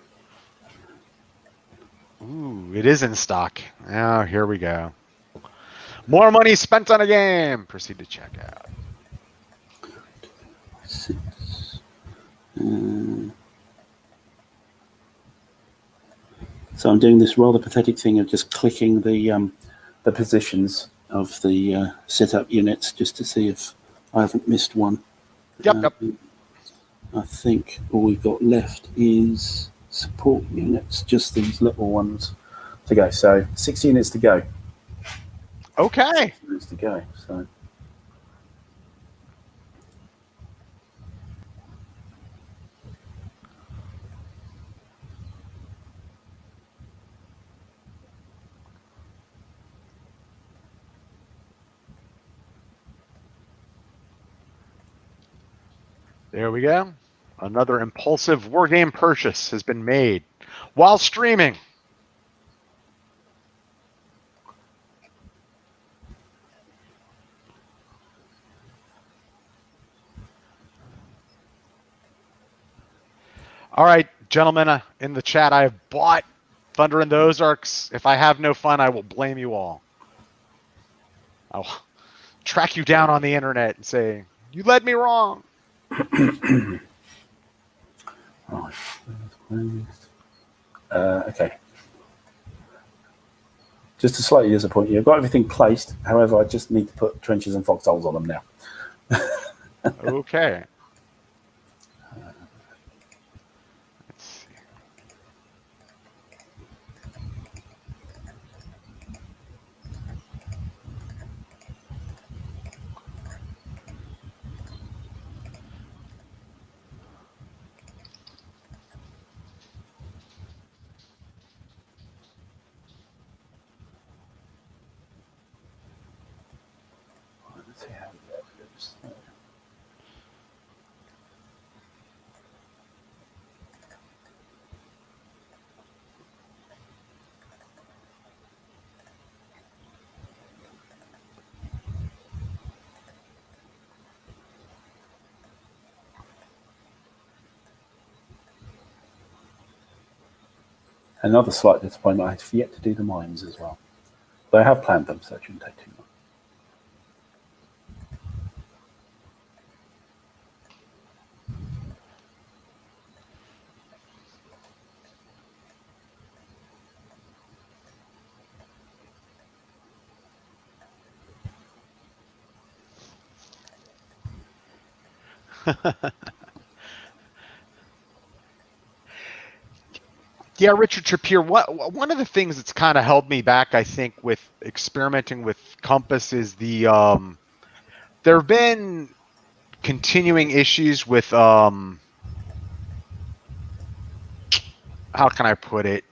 Ooh, it is in stock. Oh, here we go. More money spent on a game. Proceed to check out. 6. So I'm doing this rather pathetic thing of just clicking the positions of the setup units just to see if I haven't missed one. Yep. I think all we've got left is support units, just these little ones to go. So 6 units to go. Okay. 6 units to go. So. There we go. Another impulsive wargame purchase has been made while streaming. All right, gentlemen, in the chat, I have bought Thunder in the Ozarks. If I have no fun, I will blame you all. I'll track you down on the internet and say, you led me wrong. Okay. Just to slightly disappoint you, I've got everything placed. However, I just need to put trenches and foxholes on them now. Okay. Let's see. Let's see how that goes. Another slight disappointment, I have yet to do the mines as well. But I have planned them, so it shouldn't take too long. Yeah, Richard Trappier, one of the things that's kind of held me back, I think, with experimenting with Compass is there have been continuing issues with how can I put it?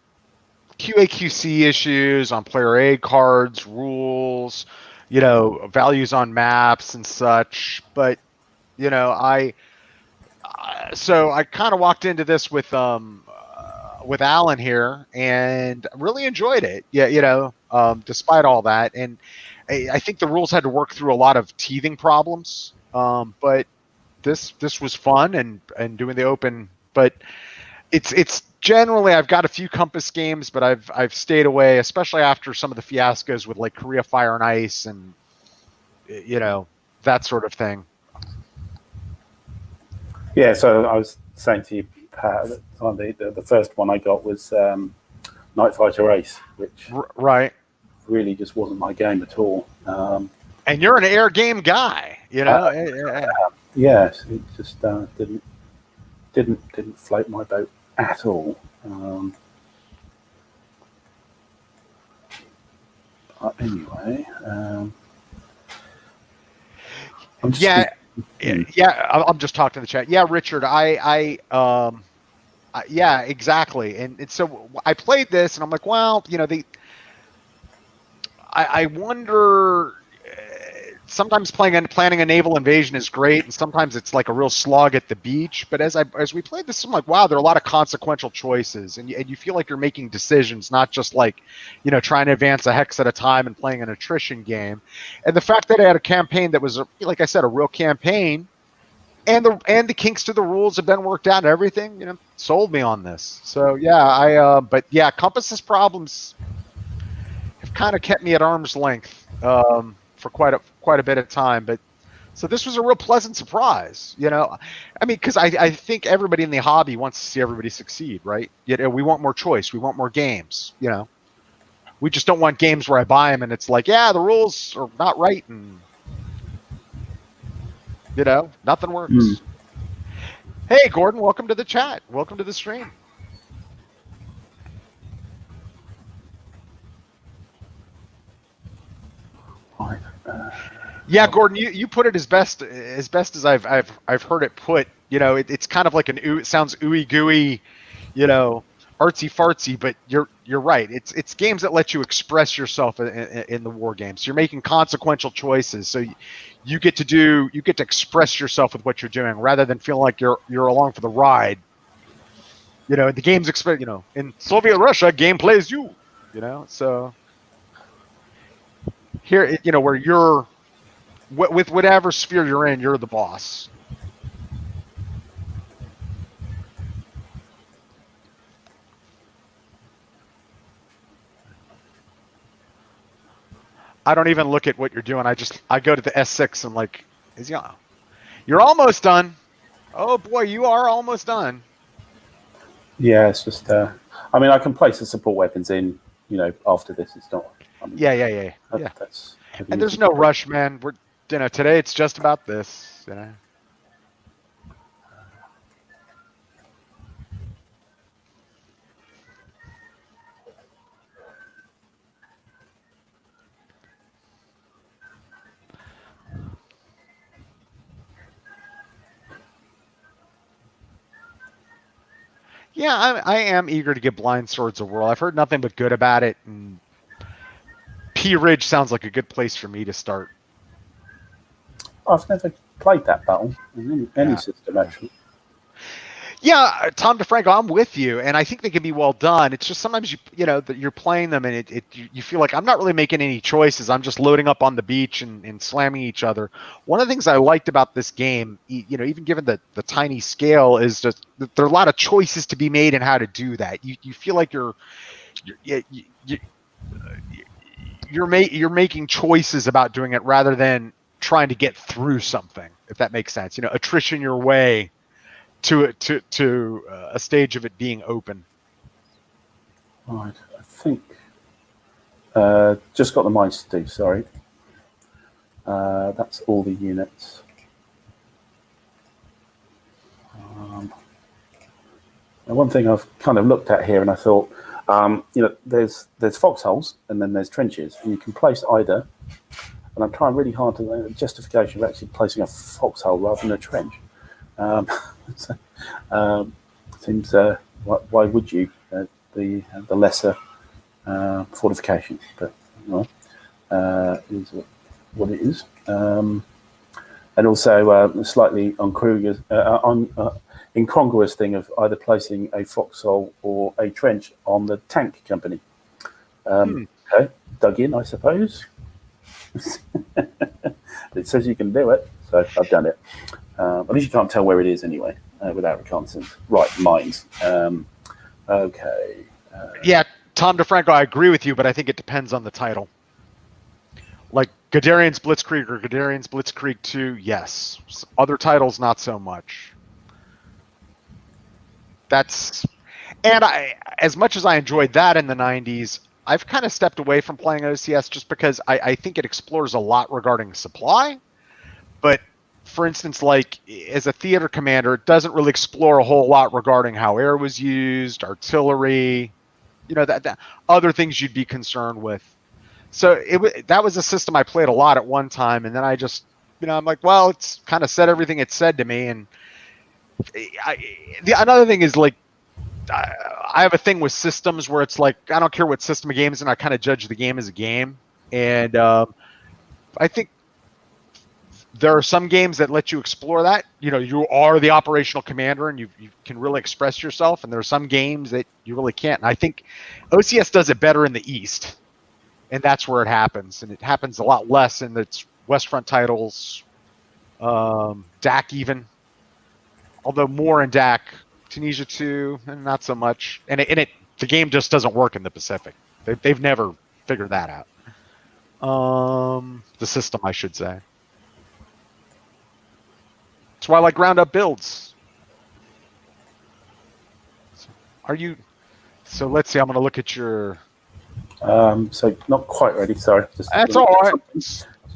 QA/QC issues on player aid cards, rules, values on maps and such. But so I kind of walked into this with Alan here and really enjoyed it. Yeah, despite all that, and I think the rules had to work through a lot of teething problems. But this was fun and doing the open. But it's generally, I've got a few Compass games, but I've stayed away, especially after some of the fiascos with like Korea Fire and Ice and that sort of thing. Yeah, so I was saying to you, Pat, the first one I got was Night Fighter Ace, which right really just wasn't my game at all. And you're an air game guy, Yes, it just didn't float my boat at all. Anyway, I'm just talking to the chat. Yeah, Richard, yeah, exactly. And so I played this, and I'm like, well, I wonder. Sometimes planning a naval invasion is great, and sometimes it's like a real slog at the beach. But as we played this, I'm like, wow, there are a lot of consequential choices, and you feel like you're making decisions, not just like, trying to advance a hex at a time and playing an attrition game. And the fact that I had a campaign that was, like I said, a real campaign, and the kinks to the rules have been worked out and everything, sold me on this. So yeah, but yeah, Compass's problems have kind of kept me at arm's length for quite a bit of time. But so this was a real pleasant surprise, because I think everybody in the hobby wants to see everybody succeed, right? We want more choice, we want more games, we just don't want games where I buy them and it's like, yeah, the rules are not right and nothing works. Hey, Gordon, welcome to the chat. Welcome to the stream. Right. Yeah, Gordon, you put it as best as I've heard it put. It's kind of like it sounds ooey gooey, artsy fartsy, but you're right. It's games that let you express yourself in the war games. You're making consequential choices, so you get to express yourself with what you're doing rather than feel like you're along for the ride. The game's in Soviet Russia, game plays you. So here, where you're with whatever sphere you're in, you're the boss. I don't even look at what you're doing. I go to the S6 and like, you're almost done. Oh boy, you are almost done. Yeah, it's just. I mean, I can place the support weapons in. After this, it's not. I mean, Yeah. That's. And there's no rush, man. We're today it's just about this. Yeah, I am eager to give Blind Swords a whirl. I've heard nothing but good about it, and P Ridge sounds like a good place for me to start. I've never played that battle in any system, actually. Yeah, Tom DeFranco, I'm with you, and I think they can be well done. It's just sometimes you're playing them, and you feel like I'm not really making any choices. I'm just loading up on the beach and slamming each other. One of the things I liked about this game, even given the tiny scale, is just that there are a lot of choices to be made in how to do that. You feel like you're making choices about doing it rather than trying to get through something, if that makes sense. Attrition your way to a stage of it being open. Right, I think just got the mines to do. Sorry, that's all the units. One thing I've kind of looked at here, and I thought, there's foxholes and then there's trenches, and you can place either. And I'm trying really hard to the justification of actually placing a foxhole rather than a trench. Seems why would you the lesser fortification, but is what it is, and also a slightly incongruous thing of either placing a foxhole or a trench on the tank company. Okay, dug in, I suppose. It says you can do it, so I've done it. At least you can't tell where it is anyway without reconnaissance. Right, mines. Okay. Yeah, Tom DeFranco, I agree with you, but I think it depends on the title. Like Guderian's Blitzkrieg or Guderian's Blitzkrieg 2, yes. Other titles, not so much. As much as I enjoyed that in the 90s, I've kind of stepped away from playing OCS just because I think it explores a lot regarding supply. But for instance, like as a theater commander, it doesn't really explore a whole lot regarding how air was used, artillery, that other things you'd be concerned with. So that was a system I played a lot at one time, and then I just, I'm like, well, it's kind of said everything it said to me. And another thing is like, I have a thing with systems where it's like, I don't care what system of game is, and I kind of judge the game as a game. And I think there are some games that let you explore that. You are the operational commander and you can really express yourself. And there are some games that you really can't. And I think OCS does it better in the East. And that's where it happens. And it happens a lot less in its West Front titles, DAC even. Although more in DAC. Tunisia 2, and not so much. And the game just doesn't work in the Pacific. They've never figured that out. The system, I should say. That's why I like ground up builds. So let's see, I'm going to look at your... So not quite ready, sorry. That's all right.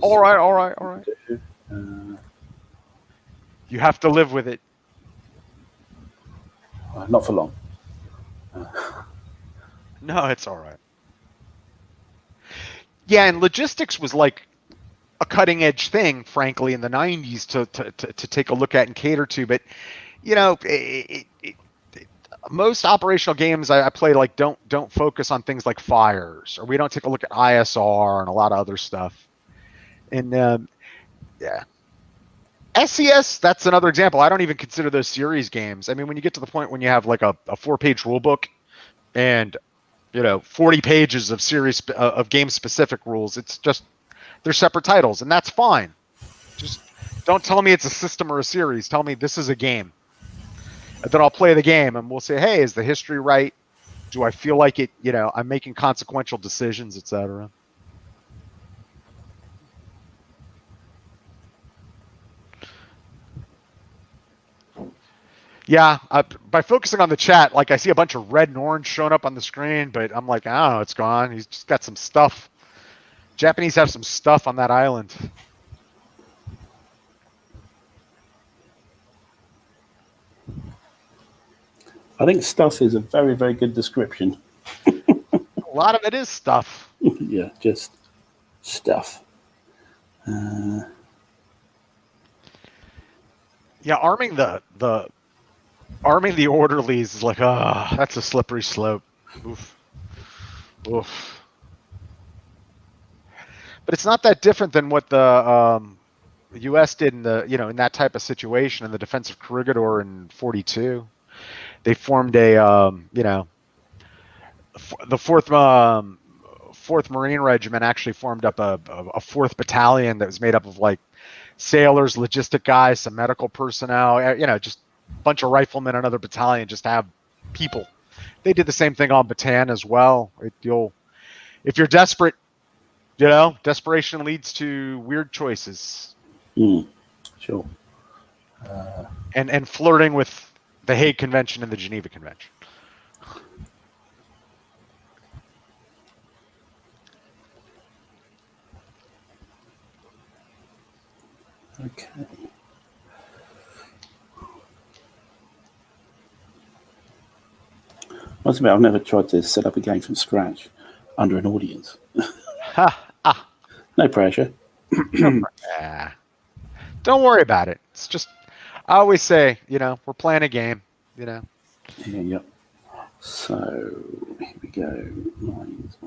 All right. You have to live with it. Not for long. No, it's all right. Yeah, and logistics was like a cutting edge thing, frankly, in the 90s to take a look at and cater to. But, you know, most operational games I play like don't focus on things like fires, or we don't take a look at ISR and a lot of other stuff. And yeah. SCS, that's another example. I don't even consider those series games. I mean, when you get to the point when you have like a 4-page rule book and 40 pages of series of game specific rules, it's just they're separate titles, and that's fine. Just don't tell me it's a system or a series. Tell me this is a game. And then I'll play the game, and we'll say, hey, is the history right? Do I feel like it? I'm making consequential decisions, etc. Yeah, by focusing on the chat, like I see a bunch of red and orange showing up on the screen, but I'm like, oh, it's gone. He's just got some stuff. Japanese have some stuff on that island. I think stuff is a very, very good description. A lot of it is stuff. Yeah, just stuff. Yeah, arming the orderlies is like, that's a slippery slope. Oof. Oof. But it's not that different than what the U.S. did in the in that type of situation in the defense of Corregidor in '42. They formed a the fourth Marine Regiment actually formed up a fourth battalion that was made up of like sailors, logistic guys, some medical personnel, just a bunch of riflemen, another battalion, just to have people. They did the same thing on Bataan as well. If you're desperate, desperation leads to weird choices. Sure. And flirting with the Hague Convention and the Geneva Convention. Okay. Must admit, I've never tried to set up a game from scratch under an audience. No pressure. Don't worry about it. It's just, I always say, we're playing a game, Yeah, yep. So, here we go. Mines.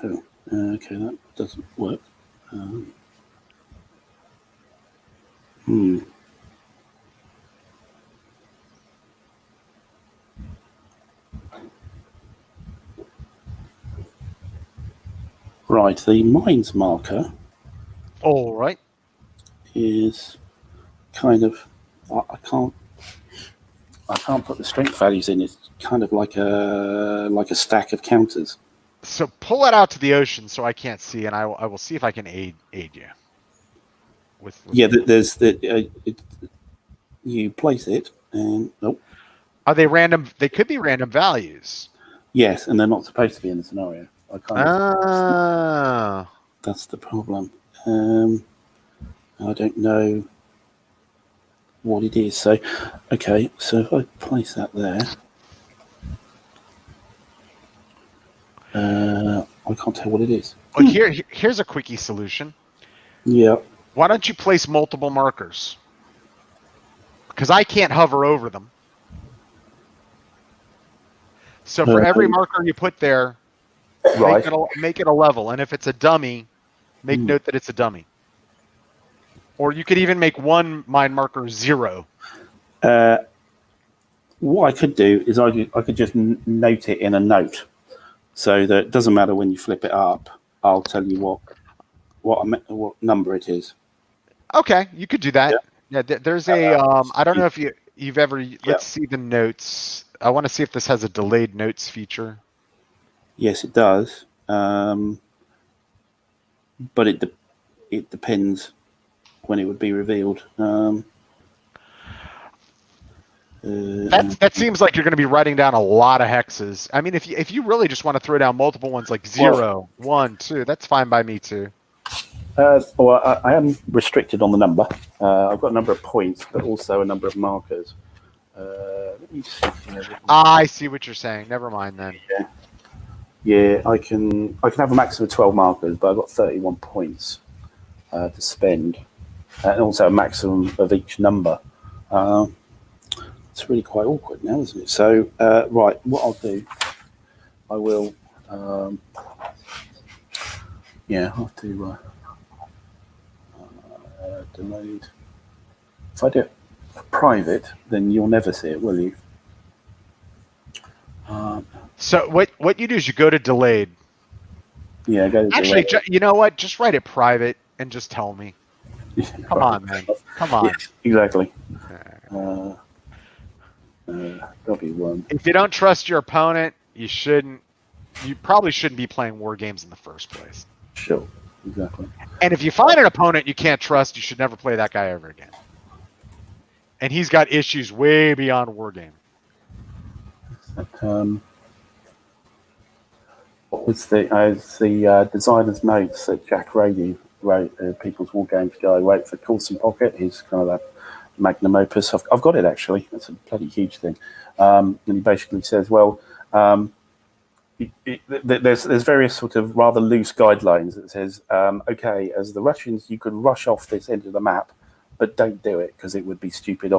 Oh, okay, that doesn't work. Right, the mines marker. All right. Is kind of I can't put the strength values in. It's kind of like a stack of counters. So pull it out to the ocean so I can't see, and I will see if I can aid you. With there's you place it, and nope. Are they random? They could be random values. Yes, and they're not supposed to be in the scenario. I can't. That's the problem. I don't know what it is. So, okay. So if I place that there, I can't tell what it is. Well, here's a quickie solution. Yeah. Why don't you place multiple markers? Because I can't hover over them. So for every marker you put there, right, make it a level. And if it's a dummy, make note that it's a dummy. Or you could even make one mine marker 0. What I could do is I could just note it in a note, so that it doesn't matter when you flip it up. I'll tell you what number it is. Okay, you could do that. Yeah, there's a I don't know if you've ever. Let's see the notes. I want to see if this has a delayed notes feature. Yes, it does. But it depends when it would be revealed. That seems like you're going to be writing down a lot of hexes. I mean, if you really just want to throw down multiple ones like 0, 1, 2, that's fine by me too. Well, I am restricted on the number. I've got a number of points, but also a number of markers. Let me see. I see what you're saying. Never mind then. Yeah, I can have a maximum of 12 markers, but I've got 31 points to spend, and also a maximum of each number. It's really quite awkward now, isn't it? So, right, what I'll do, I will, I'll have to delayed. If I do it private, then you'll never see it, will you? So what you do is you go to delayed. Yeah, go to Actually, delayed. you know what? Just write it private and just tell me. Come on, man. Come on. Yeah, exactly. W1. If you don't trust your opponent, you probably shouldn't be playing war games in the first place. Sure, exactly. And if you find an opponent you can't trust, you should never play that guy ever again. And he's got issues way beyond war game. What was the designer's notes that Jack Rady wrote, People's War Games guy, wrote for Coulson Pocket? He's kind of that magnum opus. I've got it actually. It's a bloody huge thing. And he basically says, well, there's various sort of rather loose guidelines that says, okay, as the Russians, you could rush off this end of the map, but don't do it because it would be stupid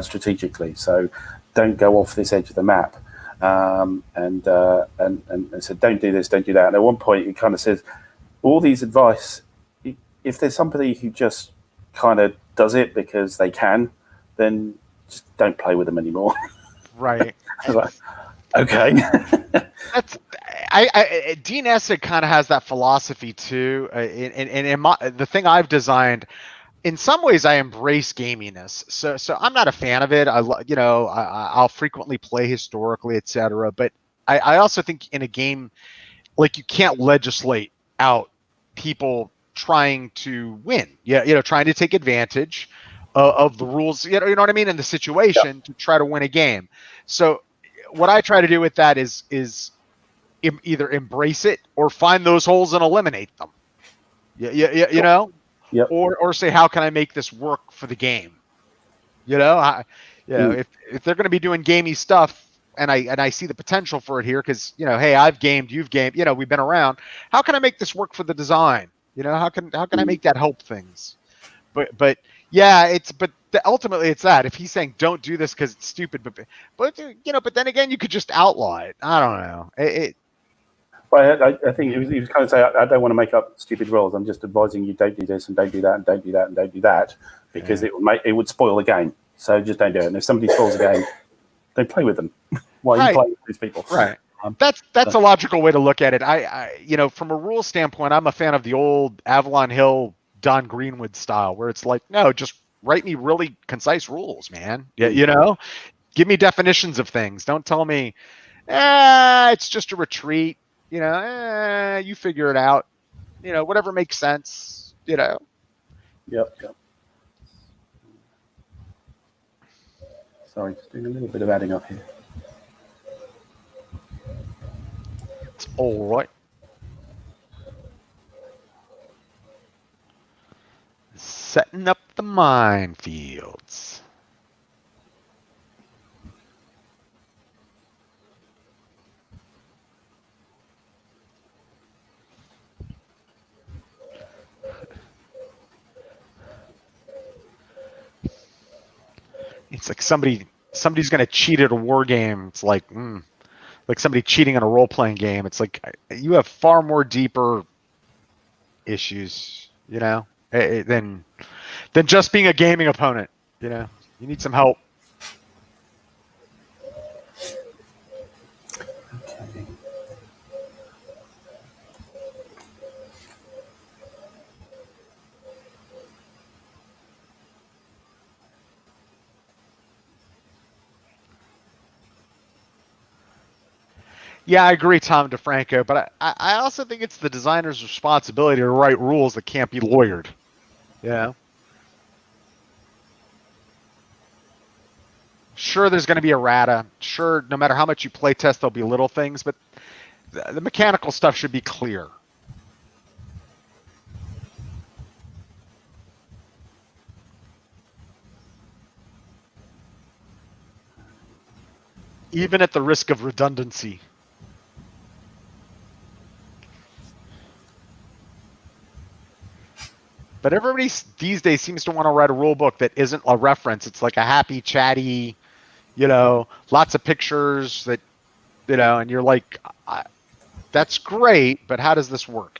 strategically. So don't go off this edge of the map. And said, don't do this, don't do that. And at one point, he kind of says, all these advice, if there's somebody who just kind of does it because they can, then just don't play with them anymore. Right. Like, okay. Dean Essig kind of has that philosophy too. The thing I've designed, in some ways, I embrace gaminess. So I'm not a fan of it. I'll frequently play historically, etc. But I also think in a game, like, you can't legislate out people trying to win. Trying to take advantage of the rules. You know what I mean, in the situation to try to win a game. So what I try to do with that is either embrace it or find those holes and eliminate them. You know. Yep. Or say, how can I make this work for the game? If they're going to be doing gamey stuff, and I see the potential for it here, because hey, I've gamed, you've gamed, we've been around. How can I make this work for the design? How can I make that help things? But ultimately it's that. If he's saying don't do this because it's stupid, but then again, you could just outlaw it. I don't know. Well, I think he was kind of saying, I don't want to make up stupid rules. I'm just advising you don't do this and don't do that and don't do that and don't do that, because it would spoil the game. So just don't do it. And if somebody spoils the game, don't play with them. Why are you playing with these people? Right. That's a logical way to look at it. I from a rule standpoint, I'm a fan of the old Avalon Hill, Don Greenwood style, where it's like, no, just write me really concise rules, man. Give me definitions of things. Don't tell me, it's just a retreat. You figure it out. Whatever makes sense. Yep. Sorry, just doing a little bit of adding up here. It's all right. Setting up the minefields. It's like somebody's going to cheat at a war game. It's like somebody cheating in a role-playing game. It's like you have far more deeper issues, than just being a gaming opponent. You need some help. Okay. Yeah, I agree, Tom DeFranco, but I also think it's the designer's responsibility to write rules that can't be lawyered. Sure, there's going to be errata. Sure, no matter how much you play test, there'll be little things, but the mechanical stuff should be clear. Even at the risk of redundancy. But everybody these days seems to want to write a rule book that isn't a reference. It's like a happy, chatty, lots of pictures that, and you're like, that's great, but how does this work?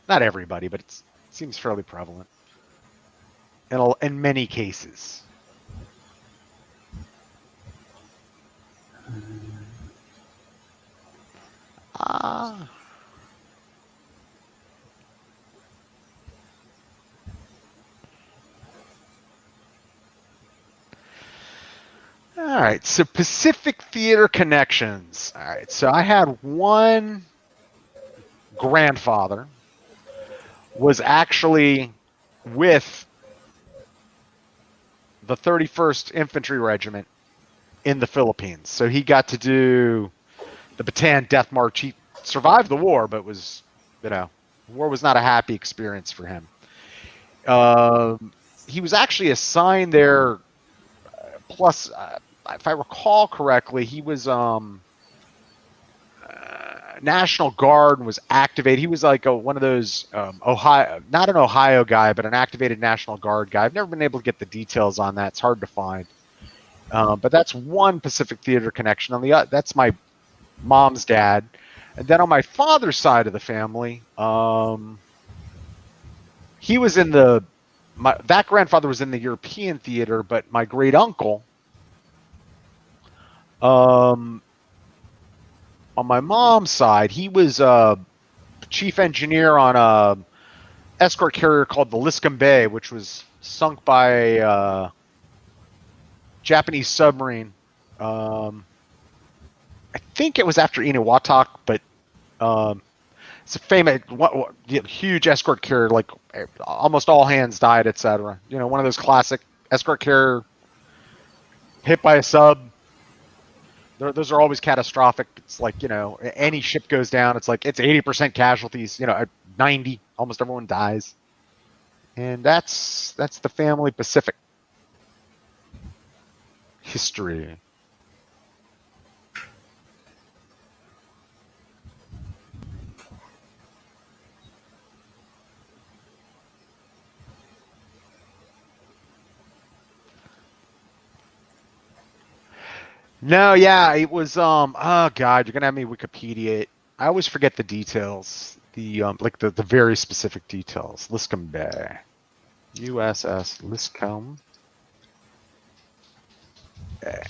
Not everybody, but it seems fairly prevalent in many cases. All right, so Pacific Theater connections. All right, so I had one grandfather was actually with the 31st Infantry Regiment in the Philippines. So he got to do the Bataan Death March. He survived the war, but was, the war was not a happy experience for him. He was actually assigned there, plus, if I recall correctly, he was National Guard and was activated. He was like one of those Ohio, not an Ohio guy, but an activated National Guard guy. I've never been able to get the details on that. It's hard to find. But that's one Pacific Theater connection. That's my mom's dad. And then on my father's side of the family, he was in that grandfather was in the European theater, but my great uncle, on my mom's side, he was a chief engineer on a escort carrier called the Liscum Bay, which was sunk by a Japanese submarine. I think it was after Eniwatok, but it's a famous, huge escort carrier. Like almost all hands died, etc. One of those classic escort carrier hit by a sub. Those are always catastrophic. It's like, any ship goes down, it's like it's 80% casualties. At 90, almost everyone dies. And that's the family Pacific history. No, yeah, it was oh god, you're gonna have me Wikipedia it. I always forget the details. The the very specific details. Liscum Bay. USS Liscum Bay.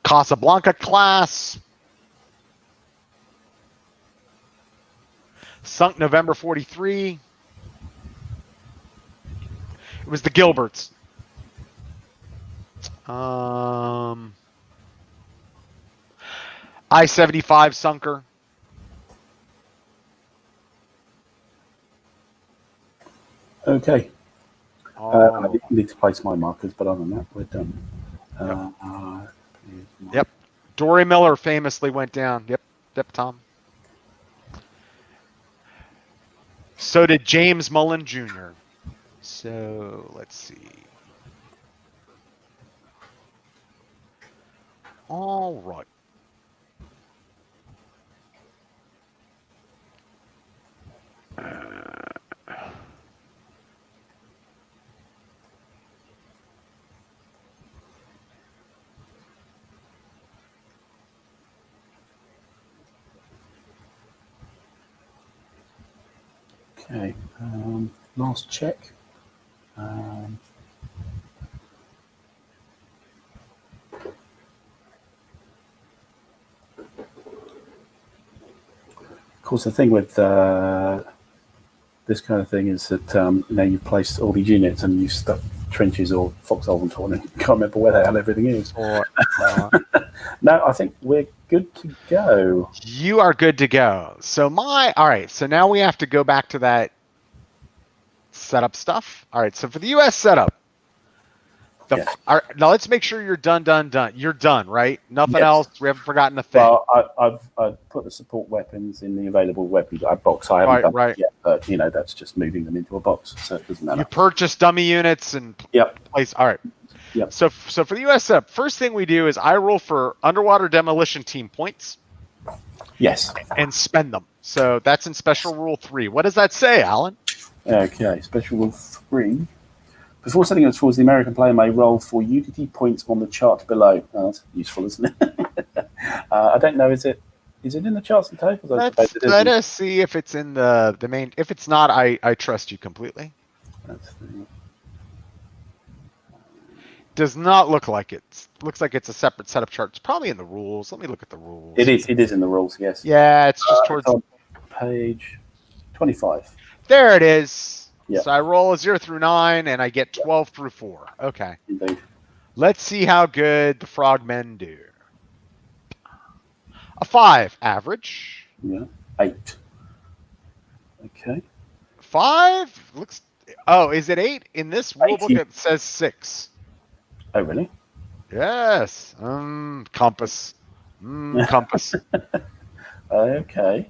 Casablanca class. Sunk November 43. It was the Gilberts. I-75 sunker. Okay. I need to place my markers, but other than that, we're done. Yep. Dory Miller famously went down. Yep, Tom. So did James Mullen Jr. So let's see. All right. Okay. Last check. Of course, the thing with this kind of thing is that you've placed all these units and you've stuck trenches or foxhole and torn, and you can't remember where the hell everything is. No, I think we're good to go. You are good to go. So all right. So now we have to go back to that setup stuff. All right, so for the U.S. setup, Yes. all right, now let's make sure you're done. You're done, right? Nothing Yes. else. We haven't forgotten a thing. Well, I've put the support weapons in the available weapon box. I haven't done it yet, but that's just moving them into a box, so it doesn't matter. You purchase dummy units and place. All right. Yep. So for the U.S. setup, first thing we do is I roll for underwater demolition team points. Yes. And spend them. So that's in special rule 3. What does that say, Alan? Okay, special rule 3. Before setting up towards the American player may roll for UDT points on the chart below. Oh, that's useful, isn't it? I don't know. Is it in the charts and tables? Let us see if it's in the main. If it's not, I trust you completely. Does not look like it. Looks like it's a separate setup chart. It's probably in the rules. Let me look at the rules. It is. It is in the rules. Yes. Yeah, it's just towards page 25. There it is. Yep. So I roll a 0 through 9, and I get 12 through 4. Okay. Indeed. Let's see how good the frogmen do. A 5, average. Yeah. 8. Okay. 5 looks. Oh, is it 8 in this rulebook? It says 6. Oh, really? Yes. Compass. Compass. Okay.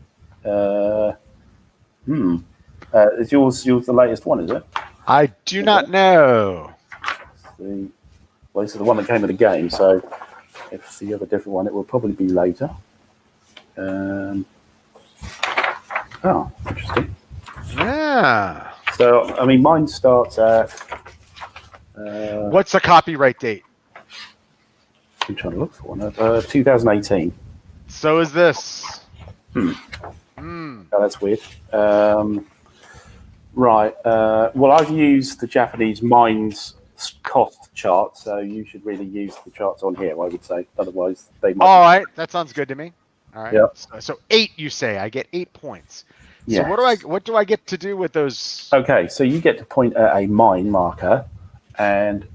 Is yours the latest one, is it? I do not know. Well, this is the one that came with the game, so if you have a different one, it will probably be later. Oh, interesting. Yeah. So, I mean, mine starts at... what's the copyright date? I'm trying to look for one. 2018. So is this. Oh, that's weird. Right. Well, I've used the Japanese mines cost chart, so you should really use the charts on here, I would say. Otherwise, they might... All right. That sounds good to me. All right. Yep. So 8, you say. I get 8 points. Yeah. So what do I get to do with those? Okay, so you get to point at a mine marker, and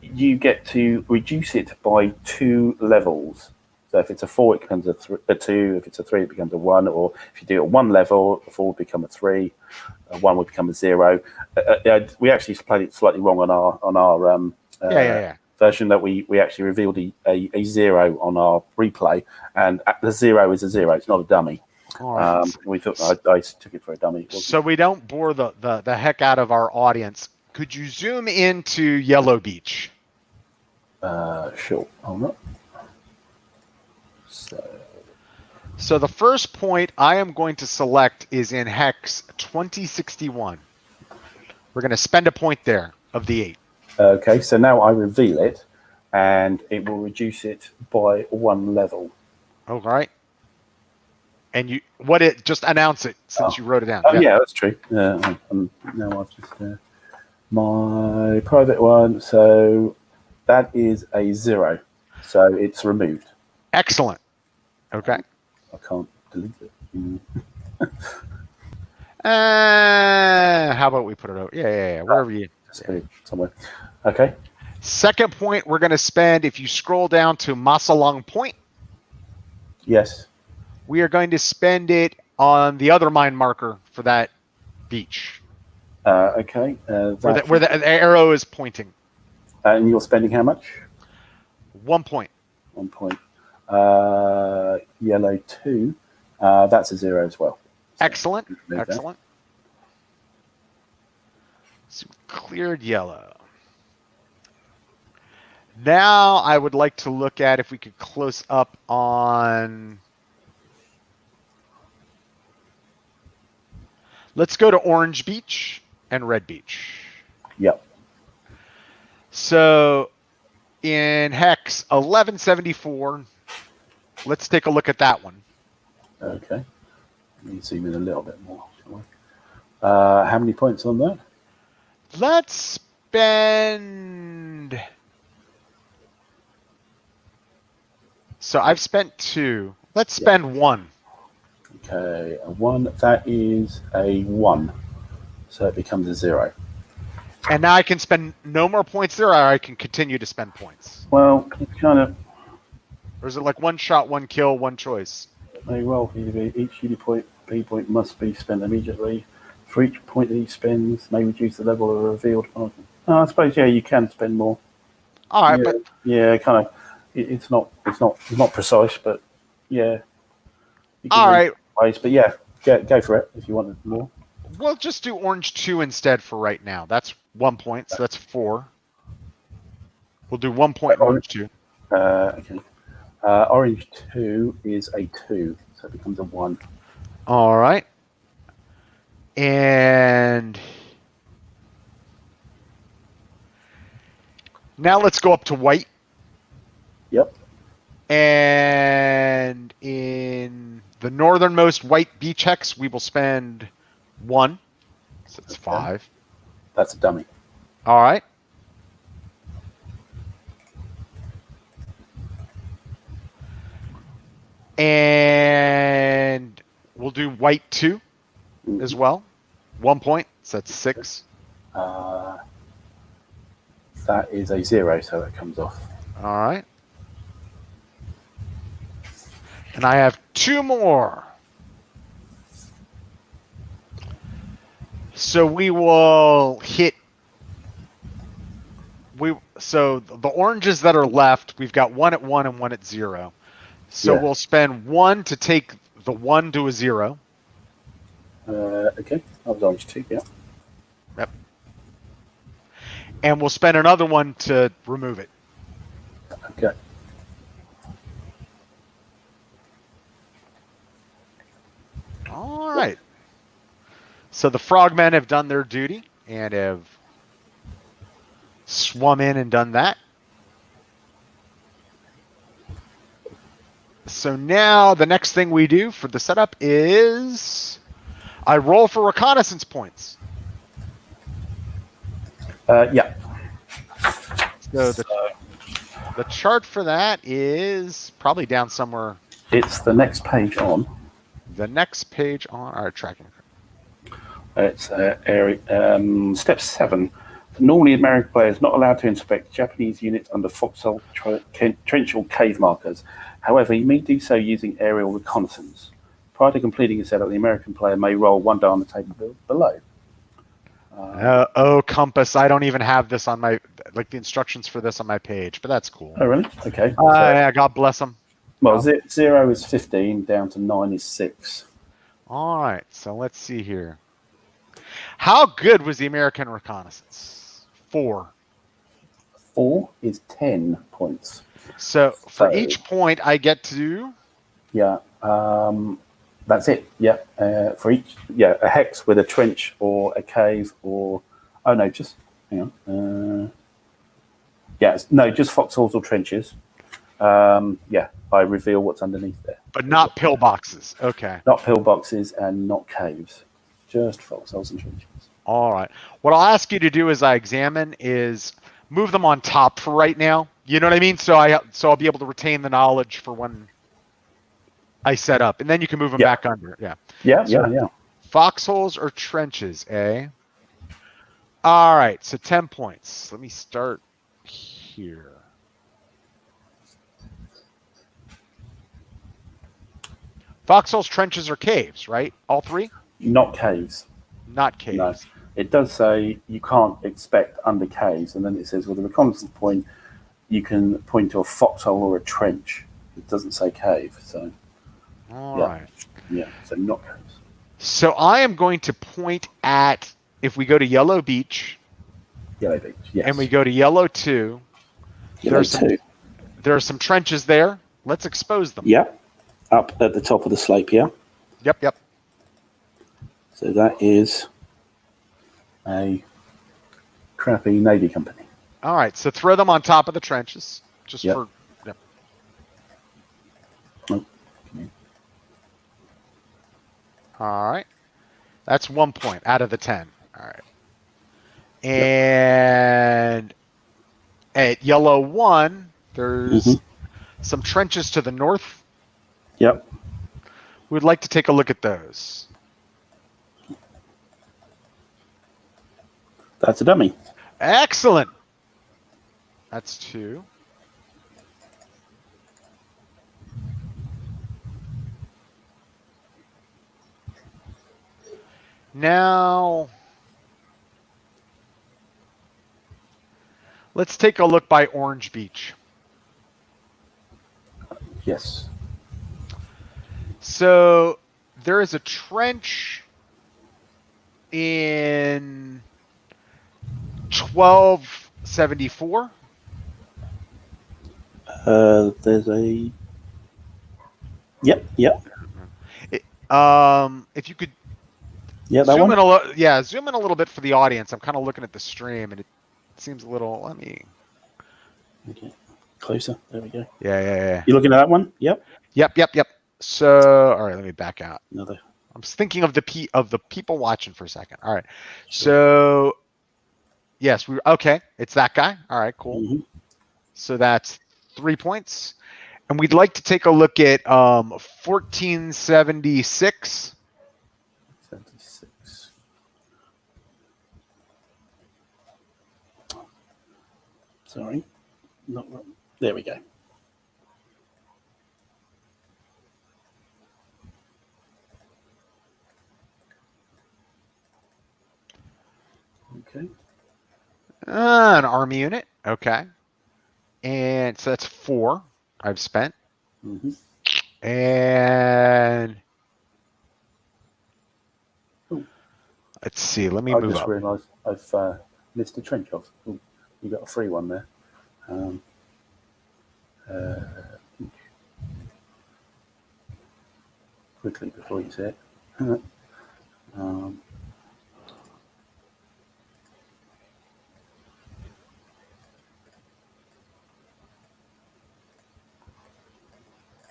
you get to reduce it by 2 levels. So if it's a 4, it becomes a 2. If it's a 3, it becomes a 1. Or if you do it at 1 level, a 4 would become a 3. A 1 would become a 0. We actually played it slightly wrong on our version, that we actually revealed a 0 on our replay, and the 0 is a 0. It's not a dummy. All right. We thought I took it for a dummy. So we don't bore the heck out of our audience. Could you zoom into Yellow Beach? Sure. Hold on. So the first point I am going to select is in hex 2061. We're going to spend a point there of the 8. Okay, so now I reveal it, and it will reduce it by 1 level. All right. And just announce it since you wrote it down. Oh, yeah, that's true. Now I've just my private one. So that is a 0. So it's removed. Excellent. Okay. I can't delete it. How about we put it over? Yeah. Wherever you. Just put it somewhere. Okay. Second point we're going to spend, if you scroll down to Masalong Point. Yes. We are going to spend it on the other mine marker for that beach. Okay. Where the arrow is pointing. And you're spending how much? 1 point. 1 point. Yellow 2. That's a 0 as well. So excellent. Excellent. So cleared yellow. Now I would like to look at if we could close up on. Let's go to Orange Beach and Red Beach. Yep. So in hex 1174, let's take a look at that one. Okay. Let me zoom in a little bit more. How many points on that? Let's spend. So I've spent 2. Let's spend 1. Okay, a 1. That is a 1. So it becomes a 0. And now I can spend no more points there, or I can continue to spend points. Well, it's kind of. Or is it like 1 shot, 1 kill, 1 choice? May roll for you to be each UD point B point must be spent immediately. For each point that he spends, may reduce the level of a revealed item. I suppose you can spend more. All right, but kind of. It's not precise, but yeah. You can all right. ways, but yeah, go for it if you wanted more. We'll just do orange 2 instead for right now. That's 1 point, so that's 4. We'll do 1 point in orange 2. Okay. Orange 2 is a 2, so it becomes a 1. All right. And now let's go up to white. Yep. And in the northernmost white beach hex, we will spend 1. So it's 5. That's a dummy. All right. And we'll do white 2 as well. 1 point, so that's 6. That is a 0, so it comes off. All right. And I have 2 more. So we will hit. So the oranges that are left, we've got 1 at 1 and 1 at 0. So we'll spend 1 to take the 1 to a 0. Okay, that was orange 2, yeah. Yep. And we'll spend another 1 to remove it. Okay. All right. So the frogmen have done their duty and have swum in and done that. So now the next thing we do for the setup is I roll for reconnaissance points. Yeah. So the chart for that is probably down somewhere. It's the next page on. The next page on our tracking. It's area, step 7. Normally, American players not allowed to inspect Japanese units under foxhole, trench, or cave markers. However, you may do so using aerial reconnaissance. Prior to completing a setup, the American player may roll 1 die on the table below. Compass. I don't even have this on my, the instructions for this on my page, but that's cool. Oh, really? Okay. Yeah, God bless them. Well, 0 is 15, down to 9 is 6. All right, so let's see here. How good was the American reconnaissance? 4. 4 is 10 points. So for each point, I get to. Yeah, that's it. Yeah, for each. Yeah, a hex with a trench or a cave or. Oh no, just hang on. Just foxholes or trenches. I reveal what's underneath there. But not pillboxes. Okay. Not pillboxes and not caves. Just foxholes and trenches. All right. What I'll ask you to do as I examine is move them on top for right now. You know what I mean? So I'll be able to retain the knowledge for when I set up, and then you can move them back under. Yeah. Yeah. Foxholes or trenches, eh? All right. So 10 points. Let me start here. Foxholes, trenches, or caves, right? All 3? Not caves. Not caves. No. It does say you can't expect under caves, and then it says with a reconnaissance point, you can point to a foxhole or a trench. It doesn't say cave, so. All right. Yeah, so not caves. So I am going to point at, if we go to Yellow Beach. Yellow Beach, yes. And we go to Yellow 2. Yellow 2. There are some trenches there. Let's expose them. Yep. Up at the top of the slope, yeah? Yep. So that is a crappy Navy company. All right, so throw them on top of the trenches. Just for... Yep. Oh, okay. All right. That's 1 point out of the 10. All right. And at Yellow 1, there's some trenches to the north. Yep. We'd like to take a look at those. That's a dummy. Excellent. That's 2. Now, let's take a look by Orange Beach. Yes. So there is a trench in 1274. There's a. Yep. If you could Yeah, that zoom one. in zoom in a little bit for the audience. I'm kind of looking at the stream, and it seems a little. Let me. Okay. Closer. There we go. Yeah. You looking at that one? Yep. Yep. So, all right, let me back out. Another. I'm thinking of the people watching for a second. All right. Sure. So, yes, okay. It's that guy. All right, cool. Mm-hmm. So that's 3 points. And we'd like to take a look at 1476. 76. Sorry. Not wrong. There we go. Okay. An army unit. Okay. And so that's 4 I've spent. Mm-hmm. And Ooh. let's see. Let me I move just up. realised I've missed a trench off. Ooh, you got a free one there. Quickly before you say it.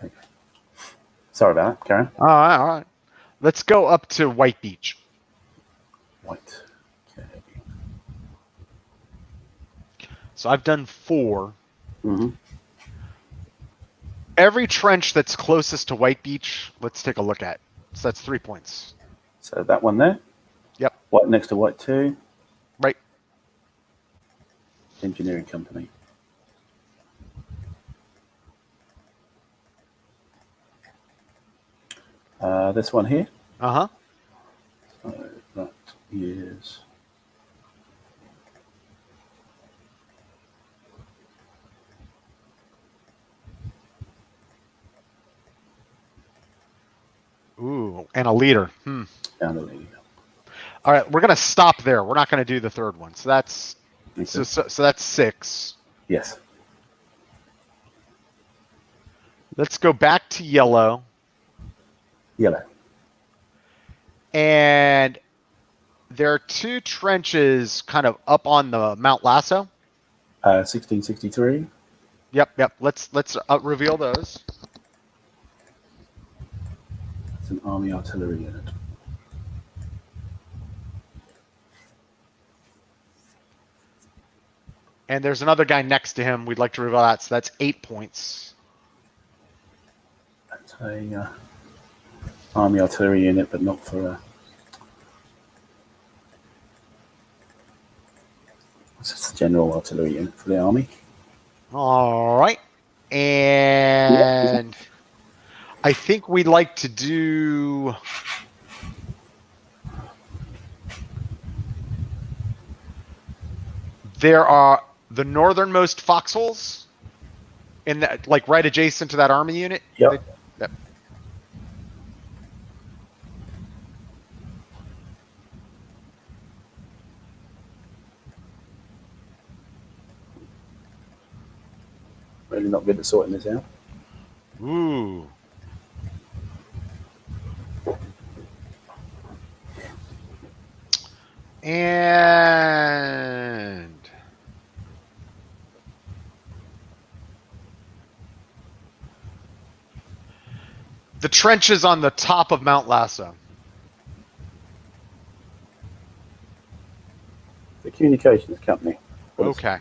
Okay. Sorry about that, Karen. All right. Let's go up to White Beach. White. Okay. So I've done 4. Mm-hmm. Every trench that's closest to White Beach, let's take a look at. So that's 3 points. So that one there. Yep. White next to white 2. Right. Engineering company. This one here. Uh-huh. So that is. Ooh, and a leader. Down the lead. All right, we're going to stop there. We're not going to do the third one. So that's Okay. so that's 6. Yes. Let's go back to yellow. Yellow. And there are 2 trenches kind of up on the Mount Lasso. 1663. Yep. Let's reveal those. It's an army artillery unit. And there's another guy next to him. We'd like to reveal that. So that's 8 points. That's a army artillery unit, but not for a. It's just a general artillery unit for the army. All right. And I think we'd like to do. There are the northernmost foxholes in that, like right adjacent to that army unit. Yep. Yep. Really not good at sorting this out. Ooh. And the trenches on the top of Mount Lasso. The communications company. Okay.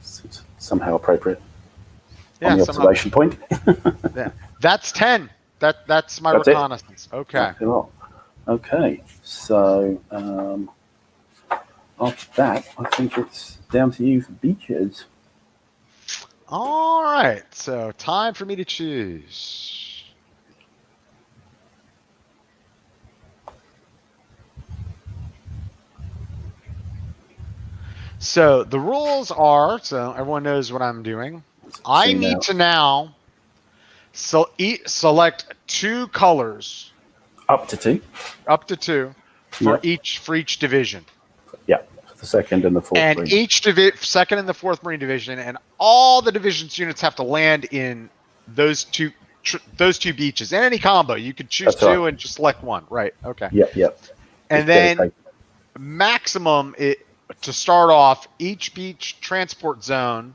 It's somehow appropriate. Yeah, on the observation point. Yeah. That's 10. That's my That's it? reconnaissance. Okay. Okay. So after that, I think it's down to you for beaches. All right. So time for me to choose. So the rules are, so everyone knows what I'm doing. I need to now select 2 colors, up to 2. up to 2, for Yep. each division. Yeah, for the second and the fourth. And Marine. each second and the fourth Marine Division, and all the division's units have to land in those two beaches. And any combo, you could choose That's 2 right. and just select 1. Right? Okay. Yep. And then maximum to start off, each beach transport zone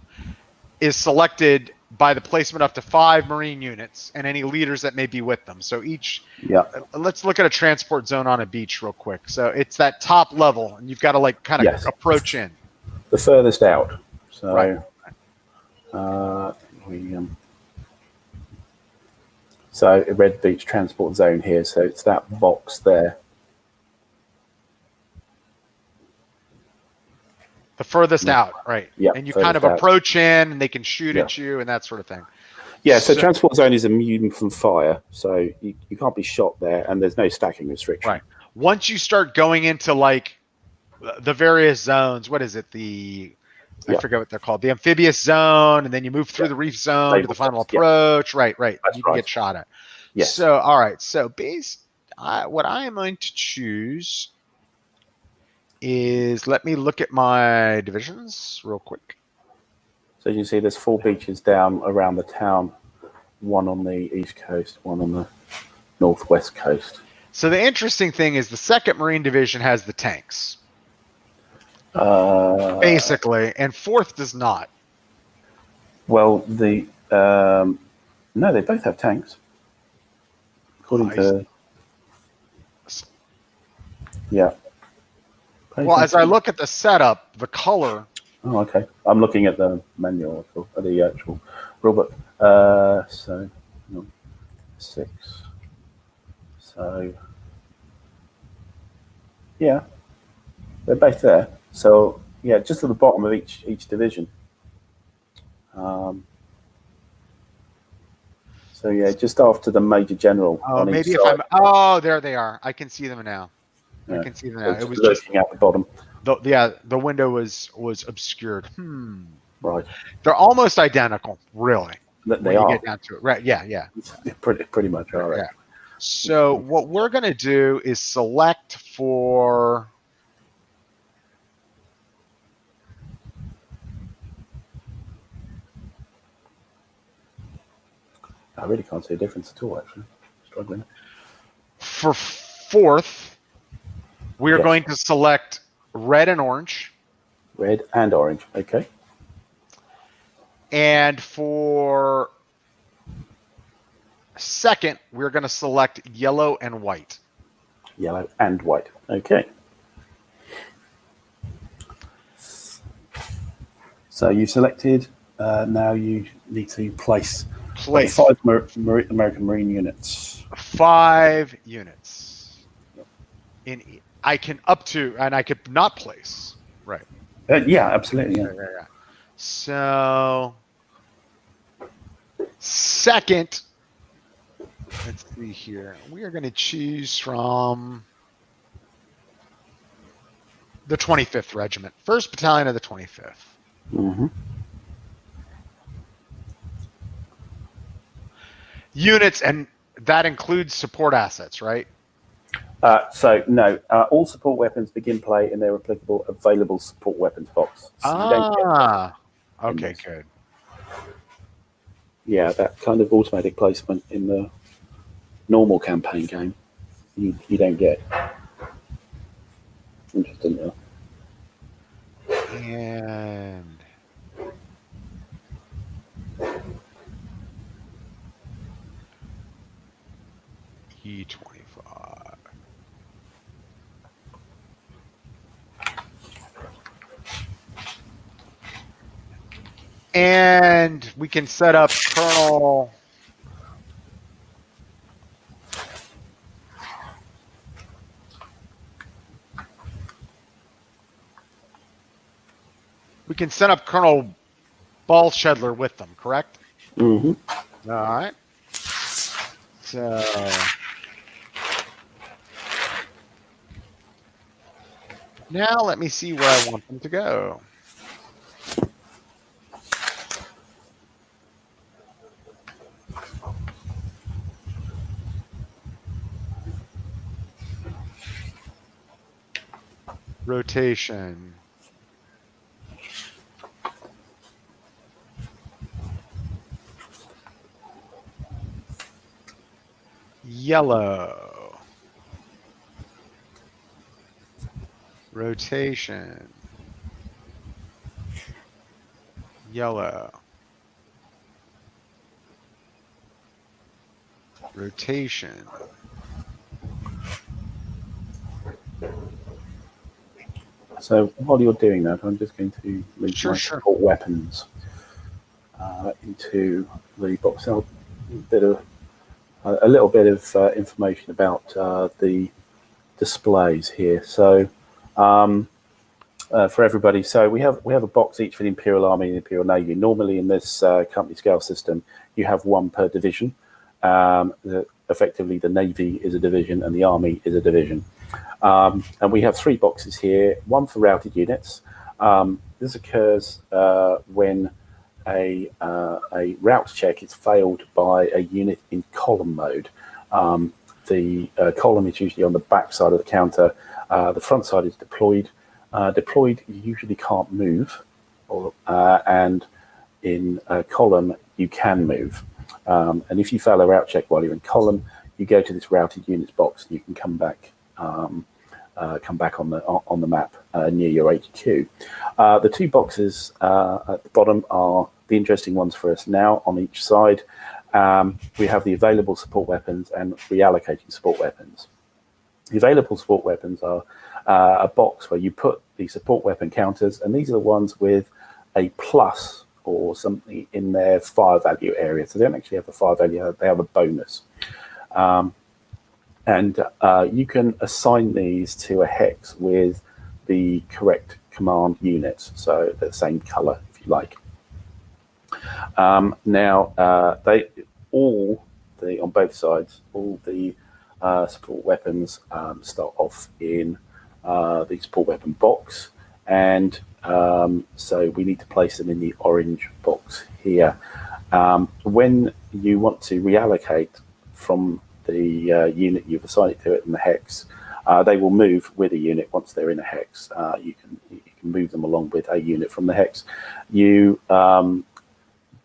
is selected by the placement up to 5 Marine units and any leaders that may be with them. So each, let's look at a transport zone on a beach real quick. So it's that top level, and you've got to like kind of approach in. The furthest out. So right. So a Red Beach transport zone here. So it's that box there. The furthest out, right? Yeah. And you kind of approach in, and they can shoot at you, and that sort of thing. Yeah. So transport zone is immune from fire, so you can't be shot there, and there's no stacking restriction. Right. Once you start going into like the various zones, what is it? I forget what they're called. The amphibious zone, and then you move through the reef zone to the final approach. Right. That's you can get shot at. Yes. So, all right. So, what I am going to choose is, let me look at my divisions real quick. So you can see there's 4 beaches down around the town, 1 on the east coast, 1 on the northwest coast. So the interesting thing is the 2nd Marine Division has the tanks. Basically, and 4th does not. Well, no, they both have tanks. According to... Yeah. Well, as I look at the setup, the color... Oh, okay. I'm looking at the manual, the actual rulebook. So, 6. So, yeah, they're both there. So, yeah, just at the bottom of each division. So, yeah, just after the Major General. Oh, maybe if I'm... Oh, there they are. I can see them now. Yeah. I can see them now. It was looking at the bottom. The window was obscured. Right. They're almost identical, really. They are. You get down to it. Right. Yeah. Pretty much. All right. Yeah. So what we're going to do is select for... I really can't see a difference at all, actually. Struggling. For 4th, we are going to select red and orange. Red and orange, okay. And for 2nd, we're going to select yellow and white. Yellow and white, okay. So you've selected. Now you need to place 5 American Marine units. 5 units. I can up to, and I could not place. Right. Yeah, absolutely. Yeah. Yeah. So, 2nd, let's see here. We are going to choose from the 25th Regiment, 1st Battalion of the 25th. Mm-hmm. Units, and that includes support assets, right? So no, all support weapons begin play in their applicable available support weapons box. So okay, good. Yeah, that kind of automatic placement in the normal campaign game, you don't get. Interesting, yeah. And E25. And we can set up Colonel. We can set up Colonel Ballshedler with them, correct? Mm-hmm. All right. So now let me see where I want them to go. rotation. Yellow. Rotation. Yellow. Rotation. So while you're doing that, I'm just going to link my Sure. support weapons into the box. A little bit of information about the displays here. So for everybody, so we have a box each for the Imperial Army and the Imperial Navy. Normally in this company scale system, you have one per division. Effectively, the Navy is a division and the Army is a division. And we have 3 boxes here, one for routed units. This occurs when a route check is failed by a unit in column mode. The column is usually on the back side of the counter. The front side is deployed. Deployed, you usually can't move, and in a column, you can move. And if you fail a route check while you're in column, you go to this routed units box and you can come back on the map near your HQ. The 2 boxes at the bottom are the interesting ones for us now. On each side, we have the available support weapons and reallocating support weapons. The available support weapons are a box where you put the support weapon counters, and these are the ones with a plus or something in their fire value area. So they don't actually have a fire value, they have a bonus. And you can assign these to a hex with the correct command units, so the same color, if you like. Now, on both sides, all the support weapons start off in the support weapon box, and so we need to place them in the orange box here. When you want to reallocate from the unit you've assigned it to it in the hex, they will move with a unit once they're in a hex. You can move them along with a unit from the hex. You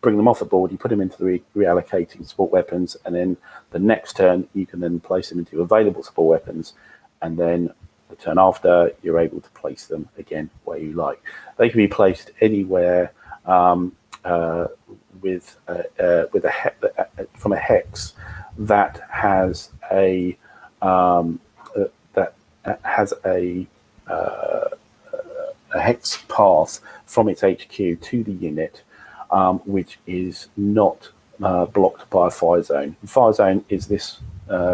bring them off the board, you put them into the reallocating support weapons, and then the next turn you can then place them into available support weapons, and then the turn after you're able to place them again where you like. They can be placed anywhere from a hex that has a hex path from its HQ to the unit, which is not blocked by a fire zone. The fire zone is this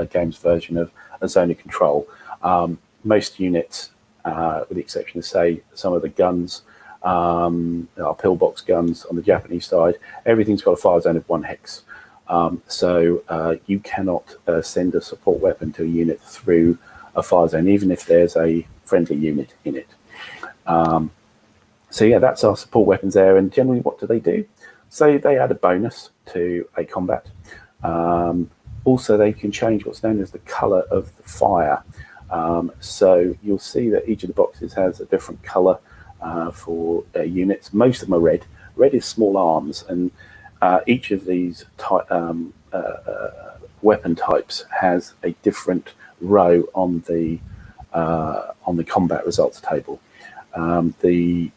game's version of a zone of control. Most units, with the exception of, say, some of the guns, our pillbox guns on the Japanese side, everything's got a fire zone of 1 hex. So you cannot send a support weapon to a unit through a fire zone, even if there's a friendly unit in it. So yeah, that's our support weapons there. And generally, what do? So they add a bonus to a combat. Also, they can change what's known as the color of the fire. So you'll see that each of the boxes has a different color for units. Most of them are red. Red is small arms, and each of these weapon types has a different row on the combat results table. So the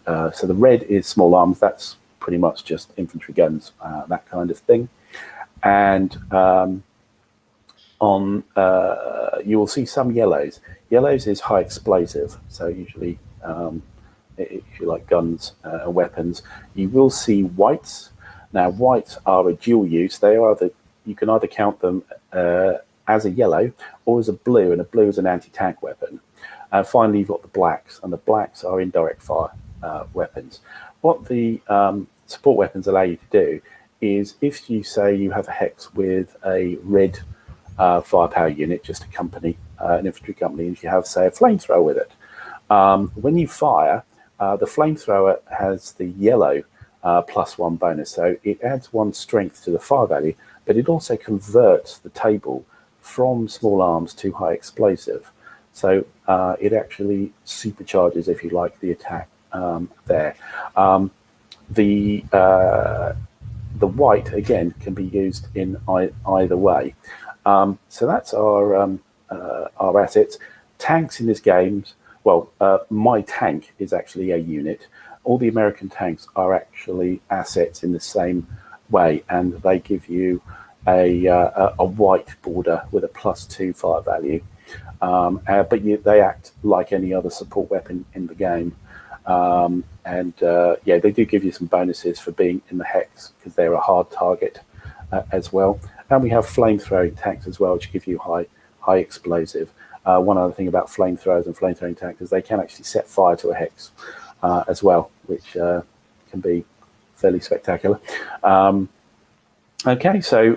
red is small arms. That's pretty much just infantry guns, that kind of thing. And you will see some yellows. Yellows is high explosive. So usually, if you like guns and weapons, you will see whites. Now, whites are a dual use. You can either count them as a yellow or as a blue, and a blue is an anti-tank weapon. Finally, you've got the blacks, and the blacks are indirect fire weapons. What the support weapons allow you to do is, if you say you have a hex with a red firepower unit, just a company, an infantry company, and if you have, say, a flamethrower with it, when you fire, the flamethrower has the yellow +1 bonus, so it adds 1 strength to the fire value, but it also converts the table from small arms to high explosive. So it actually supercharges, if you like, the attack there. The white, again, can be used in either way. So that's our assets. Tanks in this game, well, my tank is actually a unit. All the American tanks are actually assets in the same way, and they give you a white border with a +2 fire value. But they act like any other support weapon in the game. Yeah, they do give you some bonuses for being in the hex because they're a hard target as well. And we have flamethrowing tanks as well, which give you high explosive. One other thing about flamethrowers and flamethrowing tanks is they can actually set fire to a hex as well, which can be fairly spectacular. Okay, so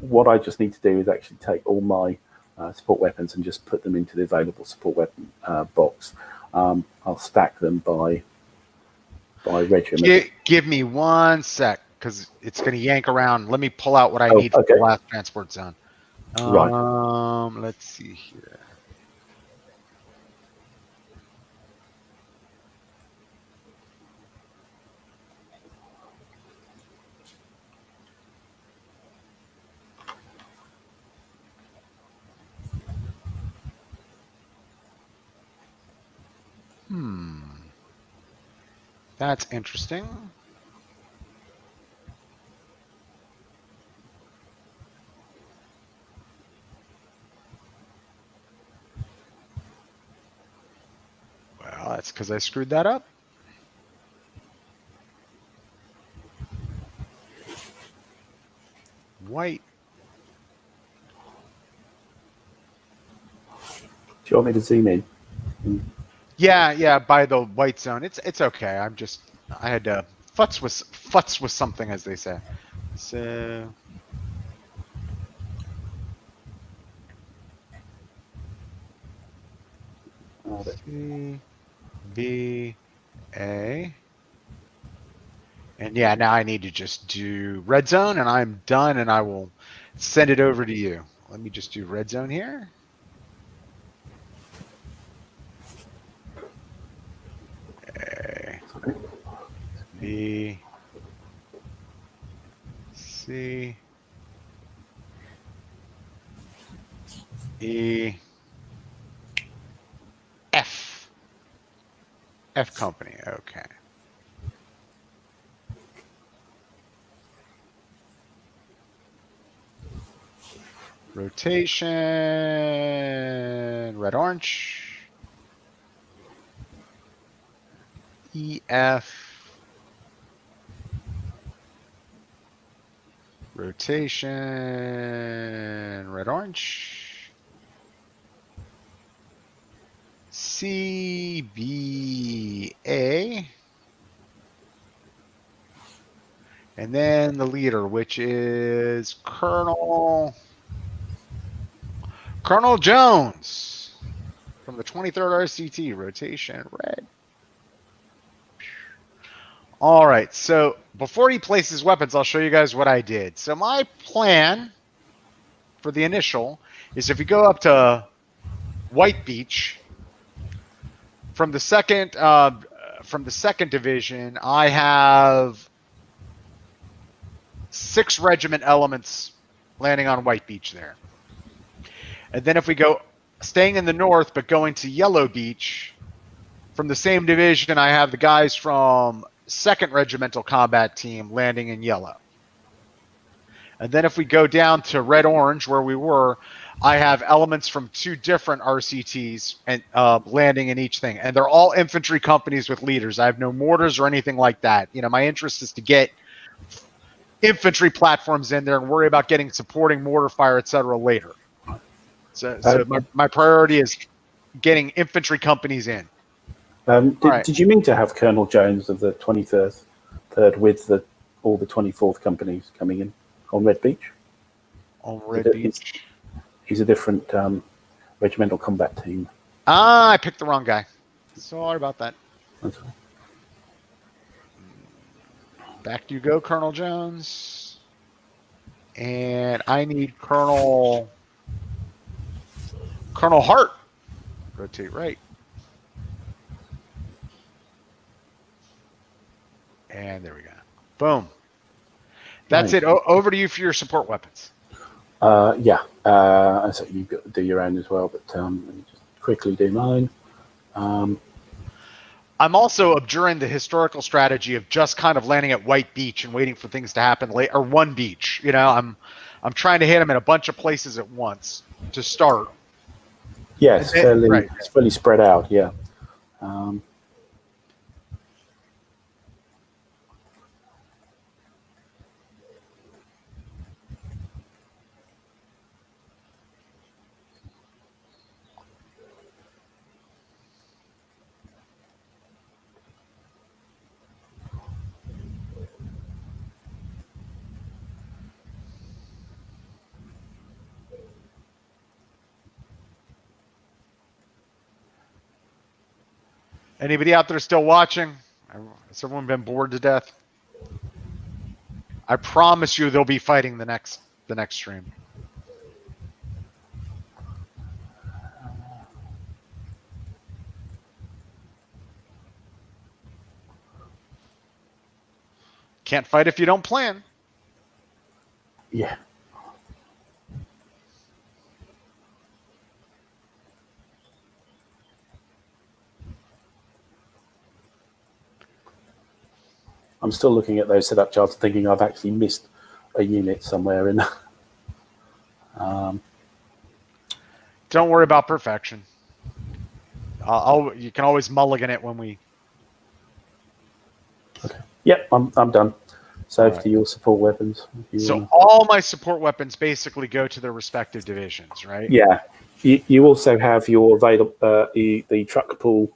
what I just need to do is actually take all my support weapons and just put them into the available support weapon box. I'll stack them by regiment. Give me 1 sec, because it's going to yank around. Let me pull out what I need for the last transport zone. Right. Let's see here. That's interesting. Well, that's because I screwed that up. White. Do you want me to zoom in? Yeah, by the white zone. It's okay. I had to futz with something, as they say. So C, B, A. And yeah, now I need to just do red zone, and I'm done, and I will send it over to you. Let me just do red zone here. A, B, C, E, F. F company, okay. Rotation, red, orange. EF. Rotation, red, orange. CBA. And then the leader, which is Colonel Jones from the 23rd RCT, rotation red. All right, so before he places weapons, I'll show you guys what I did. So my plan for the initial is if you go up to White Beach, from the second division, I have 6 regiment elements landing on White Beach there. And then if we go staying in the north but going to Yellow Beach, from the same division, I have the guys from 2nd Regimental Combat Team landing in yellow. And then if we go down to red-orange, where we were, I have elements from 2 different RCTs and landing in each thing. And they're all infantry companies with leaders. I have no mortars or anything like that. You know, my interest is to get infantry platforms in there and worry about getting supporting mortar fire, etc. later. So my priority is getting infantry companies in. Did you mean to have Colonel Jones of the 23rd with all the 24th companies coming in on Red Beach? On Red Beach? He's a different regimental combat team. I picked the wrong guy. Sorry about that. That's right. Back you go, Colonel Jones. And I need Colonel Hart. Rotate right. And there we go. Boom. That's Nice. it. Over to you for your support weapons. Yeah. So you've got to do your own as well, but let me just quickly do mine. I'm also abjuring the historical strategy of just kind of landing at White Beach and waiting for things to happen late, or one beach. You know, I'm trying to hit them in a bunch of places at once to start. Yes, Right. it's fairly spread out. Yeah. Um, Anybody out there still watching? Has everyone been bored to death? I promise you they'll be fighting the next stream. Can't fight if you don't plan. yeah. I'm still looking at those setup charts, thinking I've actually missed a unit somewhere in. Don't worry about perfection. You can always mulligan it when we. Okay. Yep, I'm done. So All right. to your support weapons. So all my support weapons basically go to their respective divisions, right? Yeah. You also have your available the truck pool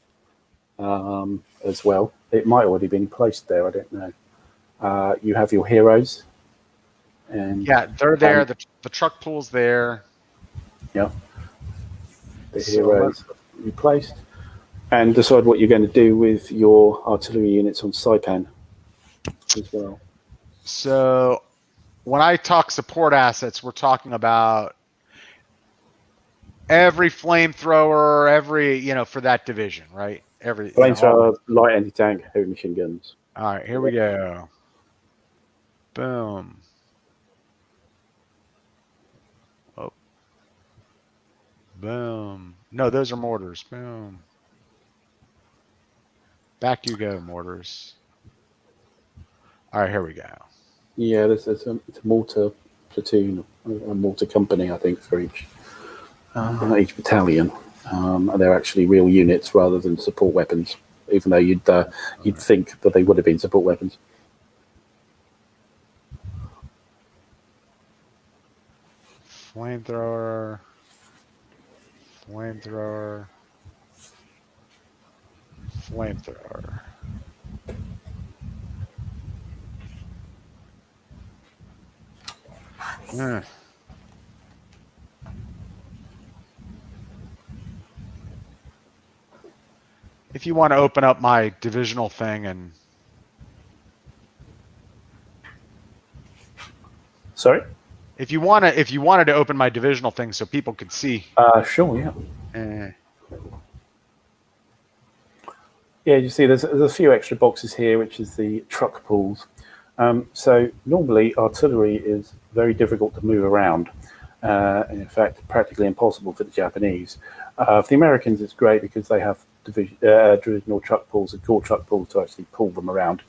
as well. It might already been placed there. I don't know. You have your heroes. And yeah, they're there. The truck pool's there. Yeah. The heroes replaced. And decide what you're going to do with your artillery units on Saipan as well. So when I talk support assets, we're talking about every flamethrower, for that division, right? Every Flamethrower, light anti-tank, heavy machine guns. All right, here we go. Boom. Oh. Boom. No, those are mortars. Boom. Back you go, mortars. All right, here we go. Yeah, it's a mortar platoon, a mortar company, I think, for each battalion. And they're actually real units rather than support weapons, even though you'd think that they would have been support weapons. Flamethrower. If you want to open up my divisional thing and... Sorry? If you wanted to open my divisional thing so people could see. Sure, yeah. Yeah, you see there's a few extra boxes here, which is the truck pools. So normally artillery is very difficult to move around. In fact, practically impossible for the Japanese. For the Americans, it's great because they have divisional truck pools and core truck pools to actually pull them around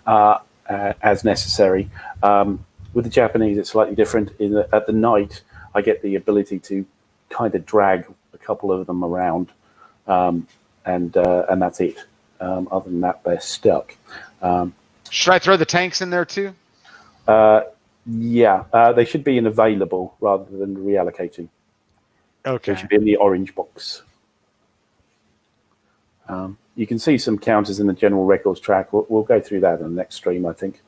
as necessary. With the Japanese, it's slightly different. At the night, I get the ability to kind of drag a couple of them around, and that's it. Other than that, they're stuck. Should I throw the tanks in there too? Yeah, they should be in available rather than reallocating. Okay. They should be in the orange box. You can see some counters in the general records track. We'll go through that in the next stream, I think.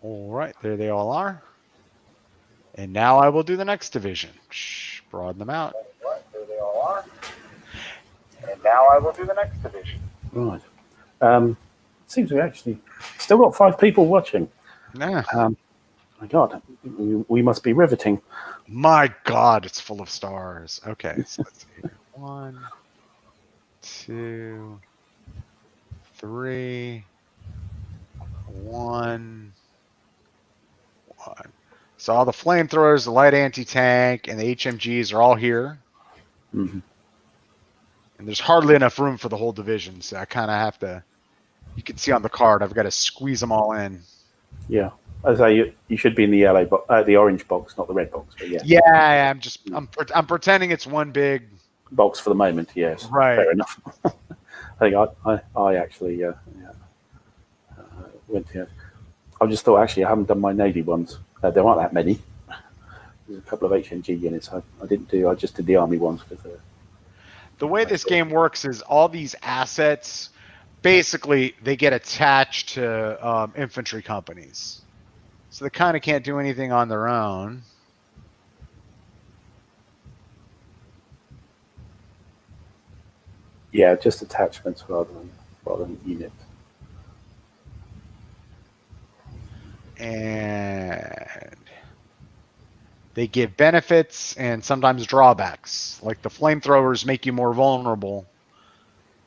All right, there they all are. And now I will do the next division. Broaden them out. All right, there they all are. And now I will do the next division. Right. seems we actually still got 5 people watching. Yeah. My God, we must be riveting. My God, it's full of stars. Okay, so let's see here. 1, 2, 3, 1, 1. So all the flamethrowers, the light anti-tank, and the HMGs are all here. Mm-hmm. And there's hardly enough room for the whole division, so I kind of have to. You can see on the card, I've got to squeeze them all in. Yeah, as I say, you should be in the yellow the orange box, not the red box. But yeah. Yeah, I'm pretending it's one big box for the moment. Yes, right. Fair enough. I think I actually went here. I just thought actually I haven't done my Navy ones. There aren't that many. There's a couple of HMG units I didn't do. I just did the Army ones because. The way this game works is all these assets, basically, they get attached to infantry companies. So they kind of can't do anything on their own. Yeah, just attachments rather than units. And they give benefits and sometimes drawbacks. Like the flamethrowers make you more vulnerable,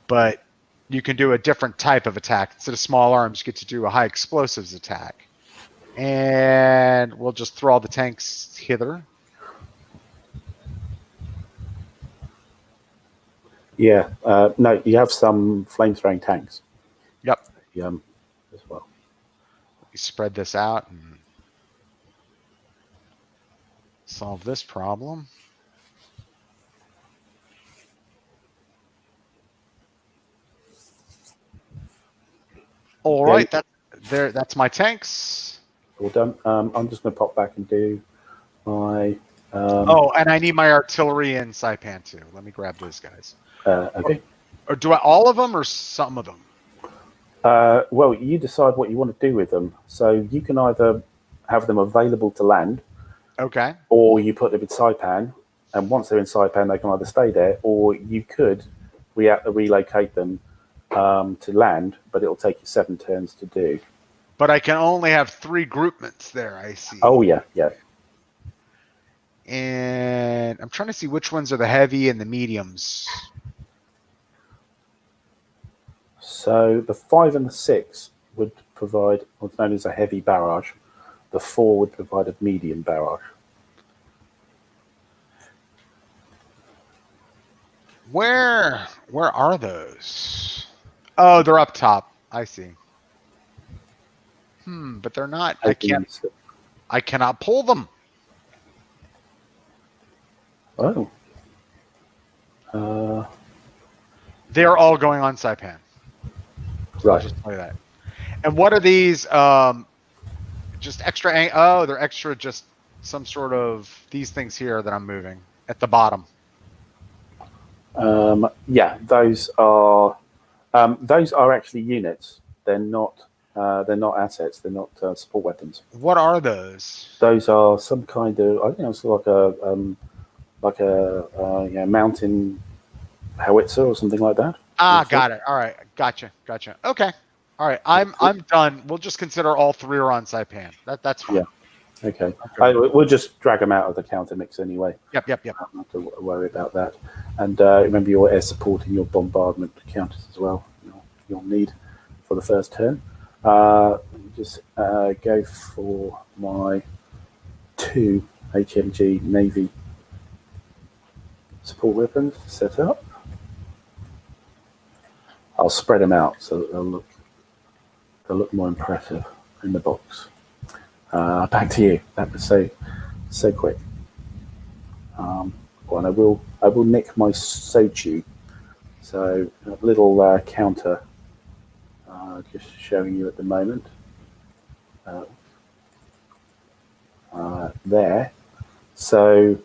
but you can do a different type of attack. Instead of small arms, you get to do a high explosives attack. And we'll just throw all the tanks hither. Yeah, no, you have some flame-throwing tanks. Yep. As well. We spread this out and solve this problem. All right, that's my tanks. All done. I'm just going to pop back and do my. And I need my artillery in Saipan too. Let me grab those guys. Okay. Or do I all of them or some of them? Well, you decide what you want to do with them. So you can either have them available to land. Okay. Or you put them in Saipan, and once they're in Saipan, they can either stay there, or you could relocate them to land, but it'll take you 7 turns to do. But I can only have 3 groupments there, I see. Oh, yeah. And I'm trying to see which ones are the heavy and the mediums. So the 5 and the 6 would provide what's known as a heavy barrage. The 4 would provide a medium barrage. Where are those? Oh, they're up top. I see. But they're not. I cannot pull them. Oh. They're all going on Saipan. Right. I'll just tell you that. And what are these? Just extra. They're extra. Just some sort of these things here that I'm moving at the bottom. Yeah, those are actually units. They're not assets. They're not support weapons. What are those? Those are some kind of. I think it's like a mountain howitzer or something like that. Got it. All right, gotcha. Okay. All right, I'm done. We'll just consider all 3 are on Saipan. That's fine. Yeah. Okay. We'll just drag them out of the counter mix anyway. Yep. I don't have to worry about that. And remember your air support and your bombardment counters as well. You'll need for the first turn. Let me just go for my 2 HMG Navy support weapons set up. I'll spread them out so that they'll look more impressive in the box. Back to you. That was so quick. And I will nick my Sochu. So a little counter, just showing you at the moment. There. So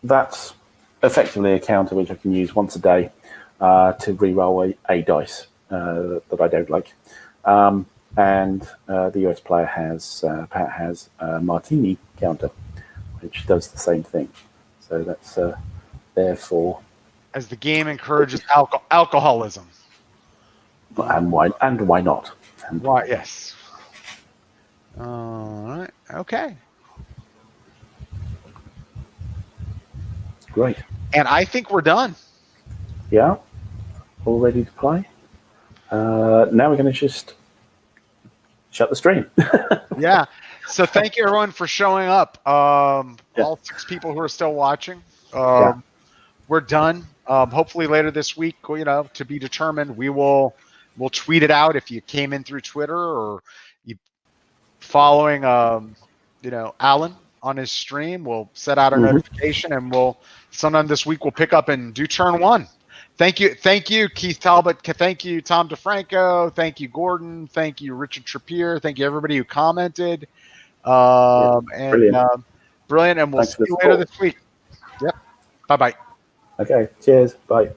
that's effectively a counter which I can use once a day to re-roll a dice that I don't like. And the US player has a Martini counter, which does the same thing. So that's therefore. As the game encourages alcoholism. And why not? And Why? Yes. All right. Okay. Great. And I think we're done. Yeah. All ready to play. Now we're going to just shut the stream. Yeah. So thank you everyone for showing up. All 6 people who are still watching. We're done. Hopefully later this week, to be determined, we'll tweet it out if you came in through Twitter or you following Alan on his stream. We'll set out a notification, and sometime this week we'll pick up and do turn 1. Thank you, Keith Talbot. Thank you, Tom DeFranco. Thank you, Gordon. Thank you, Richard Trappier. Thank you, everybody who commented. Brilliant. Brilliant. And we'll see you later this week. Yep. Bye-bye. Okay. Cheers. Bye.